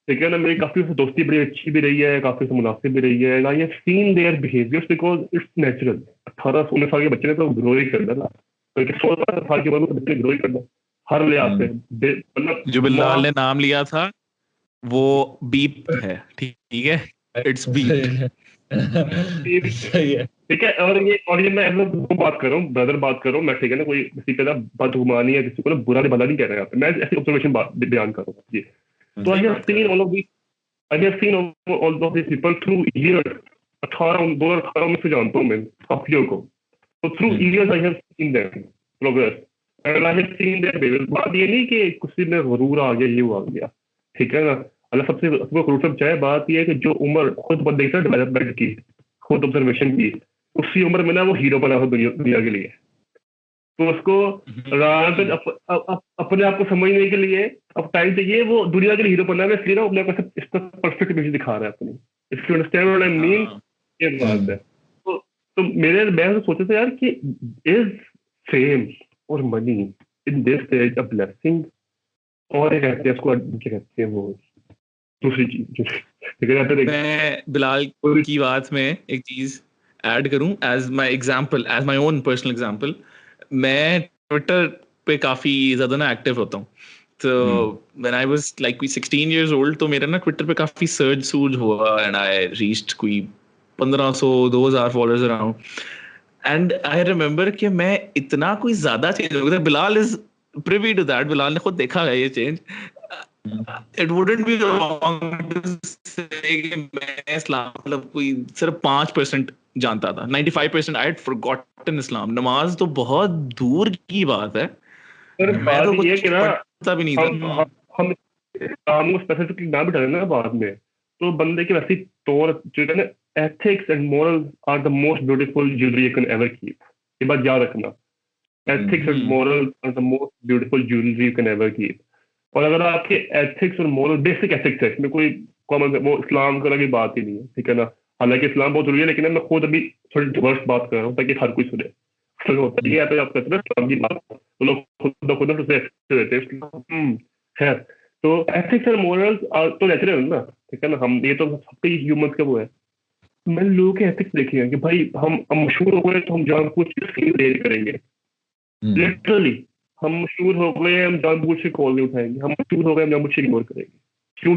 Speaker 4: ठीक है ना, मेरी काफी उससे दोस्ती बड़ी अच्छी भी रही है, काफी उससे मुनासिब भी रही है, I have seen their behaviours because it's natural. 18-19 साल के बच्चे ने तो ग्रो ही करना ना, तो 16 साल के बाद में बच्चे ग्रो ही करना हर लिहाज से, मतलब
Speaker 2: जो बिलाल
Speaker 4: माँ।
Speaker 2: ने नाम लिया था वो बीप है, ठीक ठीक है, इट्स
Speaker 3: सही
Speaker 2: बीप।
Speaker 3: है। सही है।
Speaker 4: ठीक है, और ये मैं ऐसा वो बात कर रहा हूँ, ब्रदर बात कर रहा हूँ मैं, ठीक है ना, कोई किसी का ना बदगुमानी है, किसी को ना बुरा भला नहीं कह रहे हैं यहाँ पे, मैं ऐसी ऑब्जर्वेशन बयान कर रहा हूँ जी। तो आई
Speaker 2: सही
Speaker 4: हैव
Speaker 2: बात कर
Speaker 4: सीन
Speaker 2: रहे
Speaker 4: all of this, I have seen all of this people through years. 2018 में से जानता हूँ मैं काफियों को, तो through
Speaker 3: hmm,
Speaker 4: years I have seen there progress and I have seen their behaviour. बात ये नहीं कि किसी में गुरूर आ गया, ये वो आ गया, ठीक है ना, अल्लाह सबसे सबको गुरूर से बचाए। बात ये है कि जो उम्र खुद बंदे की डेवलपमेंट की, खुद ऑब्जर्वेशन की, उसी उम्र में ना वो हीरो बना हो दुनिया के लिए, तो उसको रात अपने आप को समझने के लिए अब टाइम चाहिए, वो दुनिया के लिए हीरो बनना है, इसलिए ना अपने आप को इस पर परफेक्ट इमेज दिखा रहा है अपनी। If you understand what I mean,
Speaker 2: हाँ
Speaker 4: ये बात है। तो मैं तो सोचा था यार कि इज फेम और money in this age a blessing, और ये कहते हैं उसको, क्या कहते हैं वो, दूसरी चीज ठीक है,
Speaker 2: मैं बिलाल की बात में एक चीज ऐड करूं as my example, as my own personal example. मैं ट्विटर पे काफी ज्यादा ना एक्टिव होता हूं, तो when I was like 16 years old तो मेरा ना ट्विटर पे काफी सर्ज सूज हुआ एंड आई रीच्ड कोई 1500 2000 followers around. And I remember कि मैं इतना कोई ज्यादा चेंज हो गया. Bilal is privy to that. Bilal ने खुद देखा है ये change. It wouldn't be wrong to say कि मैं इस्लाम मतलब कोई सिर्फ 5% जानता था. 95% आई हैड फॉरगॉटन इस्लाम. नमाज तो बहुत दूर की बात है.
Speaker 4: पर
Speaker 2: मैं तो
Speaker 4: बात ये
Speaker 2: कुछ
Speaker 4: कि ना
Speaker 2: पढ़ता भी नहीं था.
Speaker 4: हम काम को स्पेसिफिकली ना बिठा ना बाद में, तो बंदे के वैसे तौर जो है ना, ethics and moral are the most beautiful jewellery you can ever keep. ये बात याद रखना. Ethics and moral are the most beautiful jewellery you can ever keep. और अगर आपके एथिक्स और मोरल बेसिक एथिक्स है, इसमें कोई कॉमन वो इस्लाम की बात ही नहीं है, ठीक है ना. हालांकि इस्लाम बहुत जरूरी है, लेकिन मैं खुद अभी थोड़ी डिवर्स बात कर रहा हूँ ताकि हर कोई सुने. तो होता है पे आप कहते हैं इस्लाम की बात, तो लोग खुद खुद उसे रहते हैं इस्लाम. खैर, तो एथिक्स और मोरल्स तो नेचुरल है ना, ठीक है ना. हम ये तो सबके ह्यूमंस का वो है. मैंने लोगों के एथिक्स देखे हैं कि भाई हम मशहूर हो गए तो हम जानबूझ के स्क्रीन रेज करेंगे. लिटरली हम मशहूर हो गए, हम जानबूझ के कॉल नहीं उठाएंगे. हम मशहूर हो गए, हम जानबूझ के इग्नोर करेंगे. क्यों?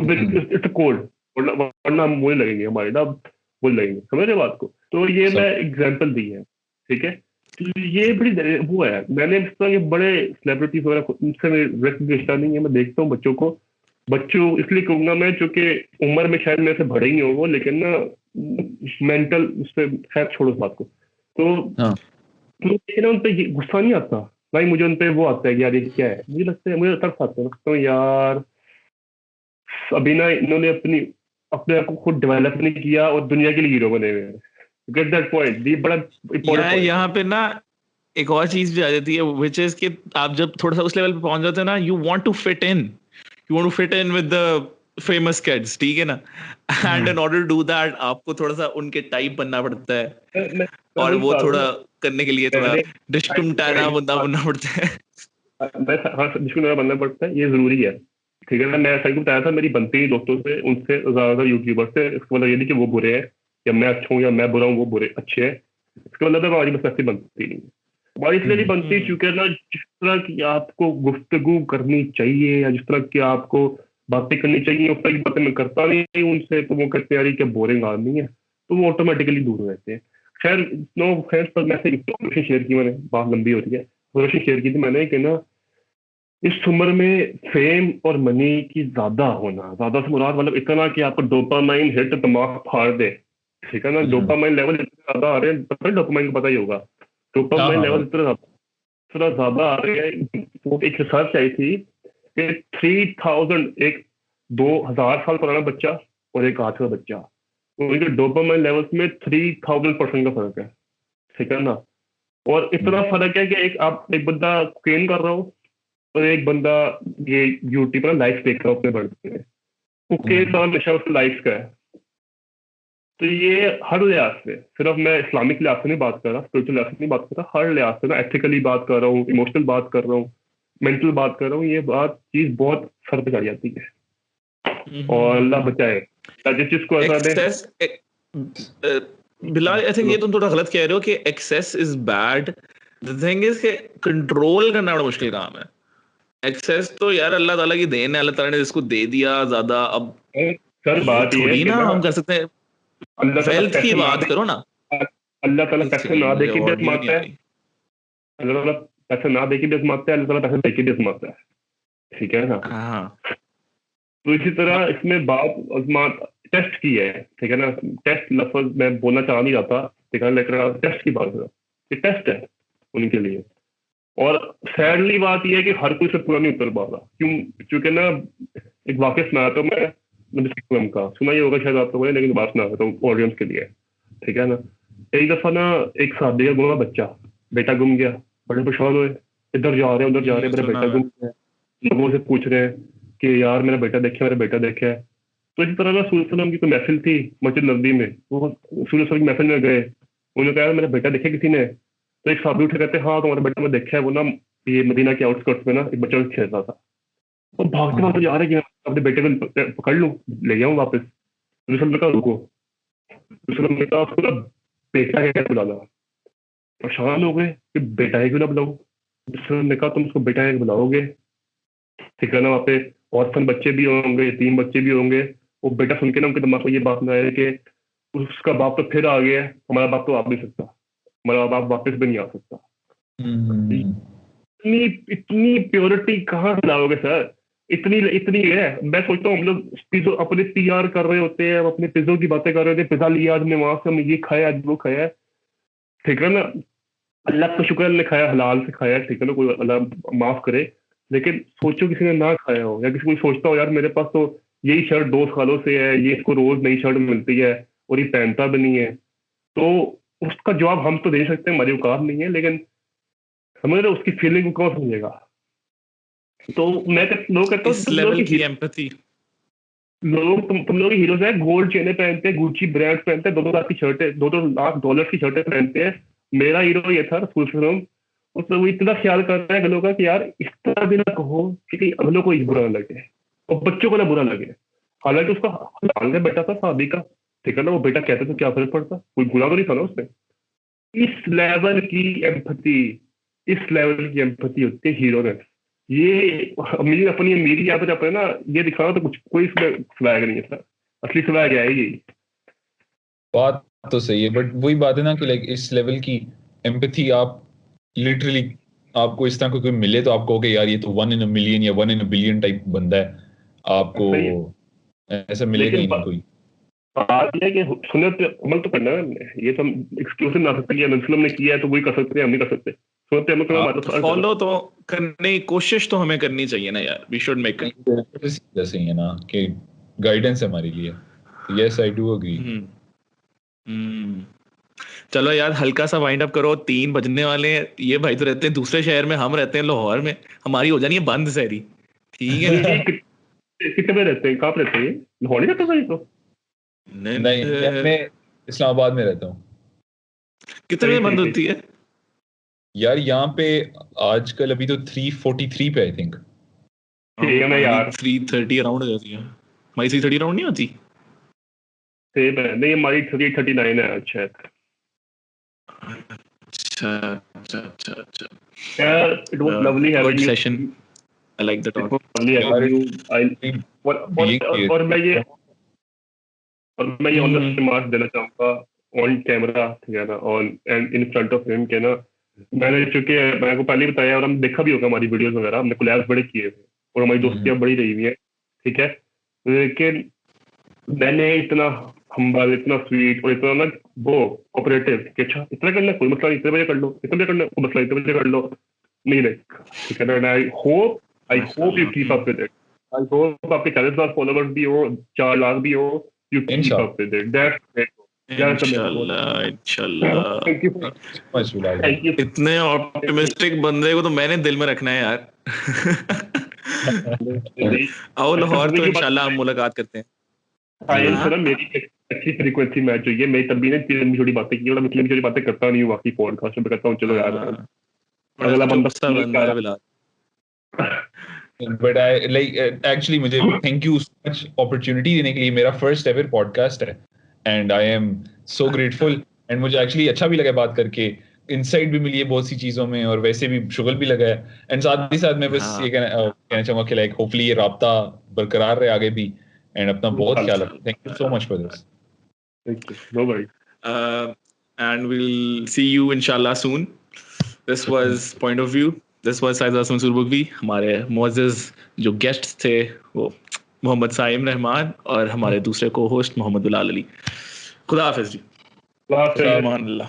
Speaker 4: It's code. वरना हम बोलने लगेंगे, हमारे ना बोल लगेंगे. समझ रहे बात को? तो ये मैं एग्जाम्पल दी है, ठीक है. तो ये बड़ी वो है. मैंने इस तरह के बड़े सेलिब्रिटीज वगैरह उनसे रिश्ता नहीं है. मैं देखता हूँ बच्चों इसलिए कहूंगा मैं, चूंकि उम्र में शायद मेरे से बड़े ही हो वो, लेकिन ना मेंटल उससे खैर छोड़ो इस बात को. तो लेकिन उन पे गुस्सा नहीं आता भाई. मुझे उन पे वो आता है कि यार ये क्या है. मुझे लगता है, मुझे तरस आता है. लगता है यार अभी ना इन्होंने अपने आप को खुद डेवलप नहीं किया और दुनिया के लिए हीरो बने हुए हैं. Get that point. ये बड़ा इंपॉर्टेंट.
Speaker 2: यहाँ पे ना एक और चीज भी आ जाती है, विच इज कि आप जब थोड़ा सा उस लेवल पे पहुंच जाते हैं ना, you want to fit in with the famous kids, ठीक है ना. And in order to do that आपको थोड़ा सा उनके टाइप बनना पड़ता है. और वो थोड़ा करने के लिए थोड़ा डिस्टुमटाना बंदा बनना पड़ता है.
Speaker 4: हाँ, डिस्टुमटाना बनना पड़ता है, ये जरूरी है, ठीक है ना. मैं सही बताया था, मेरी बनती है दोस्तों से, उनसे ज्यादा यूट्यूबर से. इसका मतलब ये नहीं कि वो बुरे हैं या मैं अच्छा हूँ या मैं बुरा हूँ वो बुरे अच्छे हैं. इसका मतलब है हमारी बस ऐसी बनती नहीं है. हमारी इसलिए नहीं बनती क्योंकि ना जिस तरह की आपको गुफ्तगू करनी चाहिए या जिस तरह की आपको बातें करनी चाहिए उस तरह की बातें मैं करता नहीं उनसे. तो वो कहते हैं यार क्या बोरिंग आदमी है, तो वो ऑटोमेटिकली दूर रहते हैं. खैर, नो फ्रेंड्स, पर मैसेज इंफॉर्मेशन शेयर की मैंने, बात लंबी हो रही है. इंफॉर्मेशन शेयर की थी मैंने कि ना इस उम्र में फेम और मनी की ज्यादा से मुराद मतलब इतना कि आपको डोपामाइन हिट दिमाग फाड़ दे, ठीक है ना. डोपामाइन लेवल इतने ज्यादा आ रहे हैं, पता है डोपामाइन को पता ही होगा. डोपामाइन लेवल इतना ज्यादा आ रहे हैं. एक रिसर्च आई थी कि 3000 एक 2000 साल पुराना बच्चा और एक आज का बच्चा, उनके डोपामाइन लेवल्स में 3000% का फर्क है, ठीक है ना. और इतना फर्क है कि एक बंदा कोकेन कर रहा हो और एक बंदा ये यूट्यूब पर लाइफ देख रहा हो अपने बर्थडे में. कोकेन का नशा उसकी लाइफ का है. तो ये हर लिहाज से, सिर्फ मैं इस्लामिक लिहाज से नहीं बात कर रहा, स्पिरिचुअल लिहाज से नहीं बात कर रहा, हर लिहाज से ना एथिकली बात कर रहा हूँ, इमोशनल बात कर रहा हूँ, मेंटल बात कर रहा हूँ. ये चीज बहुत सर पे चढ़ जाती है. और अल्लाह बचाए जिस चीज को ऐसा
Speaker 2: बिलाल, आई थिंक ये तुम थोड़ा गलत कह रहे हो कि excess is bad. The thing is कि कंट्रोल करना बड़ा मुश्किल काम है. एक्सेस तो यार अल्लाह ताला की देन है. अल्लाह ताला ने जिसको दे दिया ज्यादा, अब
Speaker 4: सर बात ये
Speaker 2: थोड़ी ना हम कर सकते हैं. वेल्थ की बात करो ना.
Speaker 4: अल्लाह ताला पैसे ना दे के भी आजमाता है. अल्लाह ताला पैसे ना दे के भी आजमाता है, अल्लाह ताला पैसे दे के भी आजमाता है, ठीक है ना.
Speaker 2: हाँ.
Speaker 4: तो इसी तरह इसमें बात टेस्ट की है, ठीक है ना. टेस्ट लफ्ज मैं बोलना चाह नहीं रहा था, ठीक है, लेकिन टेस्ट की बात है. ये टेस्ट है उनके लिए. और सैडली बात यह है कि हर कोई से पूरा नहीं उतर पा रहा. क्योंकि ना एक वाकई सुनाया तो मैं फिल्म का सुना ही होगा शायद आप लोगों ने, लेकिन बात सुना रहा हूँ ऑडियंस के लिए, ठीक है ना. एक दफा ना एक शादी का गुमा बच्चा, बेटा गुम गया. बड़े परेशान हुए, इधर जा रहे हैं उधर जा रहे हैं, मेरा बेटा गुम गया. लोगों से पूछ रहे हैं कि यार मेरा बेटा देखा है. तो इसी तरह ना सूरज की कोई महफिल थी मस्जिद नबी में. वो सूरज की महफिल में गए, उन्होंने कहा मेरा बेटा देखा किसी ने. तो एक साहब उठे कहते हाँ तुम्हारा बेटा मैं देखा है. वो ना ये मदीना के आउटस्कर्ट्स में ना एक बच्चा खेल रहा था. और भागते भागते जा रहे कि अपने बेटे को पकड़ लूं, ले जाऊं वापस. दूसरा कहा रुको. दूसरा ने कहा उसको ना बेटा क्या बुलाना. परेशान हो गए कि बेटा है क्यों ना बुलाऊं. दूसरा ने कहा तुम उसको बेटा है बुलाओगे, ठीक है ना. वहाँ पे ऑर्फन बच्चे भी होंगे, यतीम बच्चे भी होंगे. वो बेटा सुन के ना उनके दिमाग में ये बात ना आए कि उसका बाप तो फिर आ गया है, हमारा बाप तो आ नहीं सकता. हमारा बाप वापस भी नहीं आ सकता।
Speaker 3: हम्म,
Speaker 4: इतनी इतनी प्योरिटी कहाँ से लाओगे सर? इतनी इतनी है। मैं सोचता हूँ हम लोग पिज्जो अपने PR कर रहे होते हैं, हम अपने पिज्जो की बातें कर रहे होते हैं, पिज्जा लिया आज हमने वहां से, हमने ये खाया आज वो खाया, ठीक है ना, अल्लाह का शुक्र हमने खाया, हलाल से खाया, ठीक है ना, कोई अल्लाह माफ करे। लेकिन सोचो किसी ने ना खाया हो, या किसी को सोचता हो यार मेरे पास तो यही शर्ट 2 सालों से है, ये इसको रोज नई शर्ट मिलती है और ये पहनता भी नहीं है, तो उसका जवाब हम तो दे सकते हैं, हमारी औकात नहीं है, लेकिन समझ रहे हो उसकी फीलिंग को कौन समझेगा? तो मैं लोग कहता हूँ
Speaker 2: इस लेवल की एम्पैथी
Speaker 4: लोग तुम लोग हीरोज हैं, गोल्ड चेने पहनते हैं, गुची ब्रांड पहनते हैं, 2-2 लाख की शर्टें, $2-2 लाख की शर्टें पहनते हैं। मेरा हीरो ये था रसूल फिल्म, उसमें वो इतना ख्याल कर रहा है अगलों का कि यार इस तरह भी ना कहो कि कहीं अगलों को ही बुरा ना लगे और बच्चों को ना बुरा लगे। हालांकि उसका हलाल का बेटा था साहबी का, ठीक है ना, वो बेटा कहते तो क्या फर्क पड़ता, कोई गुनाह तो नहीं था ना उसमें। इस लेवल की एम्पैथी, इस लेवल की एम्पैथी होती है हीरो ने। ये अमीर अपनी अमीरी यहाँ पे ना ये दिखाना तो कुछ कोई इसमें स्वैग नहीं है सर, असली स्वैग है ये।
Speaker 3: बात तो सही है, बट वही बात है ना कि लाइक इस लेवल की एम्पैथी आप लिटरली, आपको इस तरह को कोई मिले तो आप कहोगे यार ये तो 1 in a million या 1 in a billion टाइप बंदा है, आपको
Speaker 4: सही है।
Speaker 3: ऐसा मिलेगा ही
Speaker 4: लेकिन
Speaker 3: नहीं कोई।
Speaker 4: बात यह है कि सुन्नत पे अमल तो करना है हमने, ये तो हम एक्सक्लूसिव ना सकते, नबी ने किया है तो वही कर सकते हैं, हम नहीं कर सकते। सुन्नत पे अमल करना हमारा फर्ज है।
Speaker 2: फॉलो तो करने की कोशिश तो हमें करनी चाहिए ना यार, वी शुड मेक इट।
Speaker 3: जैसे ही है ना कि गाइडेंस है हमारे लिए। Yes I do agree.
Speaker 2: चलो यार हल्का सा वाइंड अप करो, 3 बजने वाले हैं। ये भाई तो रहते हैं दूसरे शहर में, हम रहते हैं लाहौर में, हमारी हो जानी है बंद सहरी, ठीक है।
Speaker 4: ये कितने में रहते हैं, कहाँ पे रहते हैं? लाहौर ही रहते हैं तो?
Speaker 3: नहीं, मैं इस्लामाबाद में रहता हूँ।
Speaker 2: कितने बजे बंद होती है
Speaker 3: यार यहाँ पे आजकल अभी तो 3:43 पे आई थिंक।
Speaker 4: ठीक है ना यार,
Speaker 2: 3:30 अराउंड हो जाती है। हमारी 3:30 अराउंड नहीं होती?
Speaker 4: सेम है। नहीं हमारी 3:39 है शायद।
Speaker 2: अच्छा अच्छा अच्छा अच्छा।
Speaker 4: यार it was lovely having
Speaker 2: good
Speaker 4: you,
Speaker 2: session, I like the
Speaker 4: it
Speaker 2: talk.
Speaker 4: Was lovely having you. I और मैं ये ऑन द रिमार्क देना चाहूंगा ऑन कैमरा, ठीक है ना, on and in front of him के ना, मैंने चूंकि मैंने को पहले ही बताया और हम देखा भी होगा हमारी वीडियोस वगैरह, हमने कोलैब्स बड़े किए थे और हमारी दोस्तियां बड़ी रही हुई है, ठीक है, लेकिन मैंने इतना हम्बल, इतना स्वीट और इतना ना वो कोऑपरेटिव कि अच्छा इतना करना कोई मसला नहीं, इतने बजे कर लो, इतने बजे करना कोई मसला, इतने बजे कर लो, नहीं नहीं, ठीक है ना। I hope you keep up with it. I hope आपके 40,000 फॉलोवर्स भी हो, 4 लाख भी हो, you keep up with it. That's
Speaker 2: इंशाल्लाह इंशाल्लाह।
Speaker 4: Thank you.
Speaker 2: इतने ऑप्टिमिस्टिक बंदे को तो मैंने दिल में रखना है यार। आओ लाहौर तो इंशाल्लाह हम मुलाकात करते हैं।
Speaker 4: आयन से ना मेरी एक अच्छी फ्रीक्वेंसी मैच हुई है, मैं तब भी ना इतनी लंबी छोटी बातें की, और मैं इतनी लंबी छोटी बातें करता नहीं हूँ बाकी पॉडकास्ट में, करता हूँ चलो यार अगला बंदा।
Speaker 3: बट आई लाइक एक्चुअली मुझे thank you so much opportunity देने के लिए। मेरा फर्स्ट एवर पॉडकास्ट है and I am so grateful, and मुझे एक्चुअली अच्छा भी लगा बात करके, इनसाइट भी मिली है बहुत सी चीजों में, और वैसे भी शुगल भी लगा है। एंड साथ ही साथ मैं बस ये कहना चाहूंगा कि लाइक होपफुली ये राब्ता बरकरार रहे आगे भी, एंड अपना बहुत ख्याल रखें। Thank you so much for this.
Speaker 4: Thank you, no worries,
Speaker 2: and we'll see you inshallah soon. This was Point of View. This was Said Aslam Surbugvi. हमारे मुअज़्ज़ज़ जो गेस्ट्स थे वो मोहम्मद साइम रहमान और हमारे दूसरे को होस्ट मोहम्मद बिलाल अली। खुदा हाफिज़ जी।
Speaker 4: लास्ट
Speaker 2: अमान अल्लाह।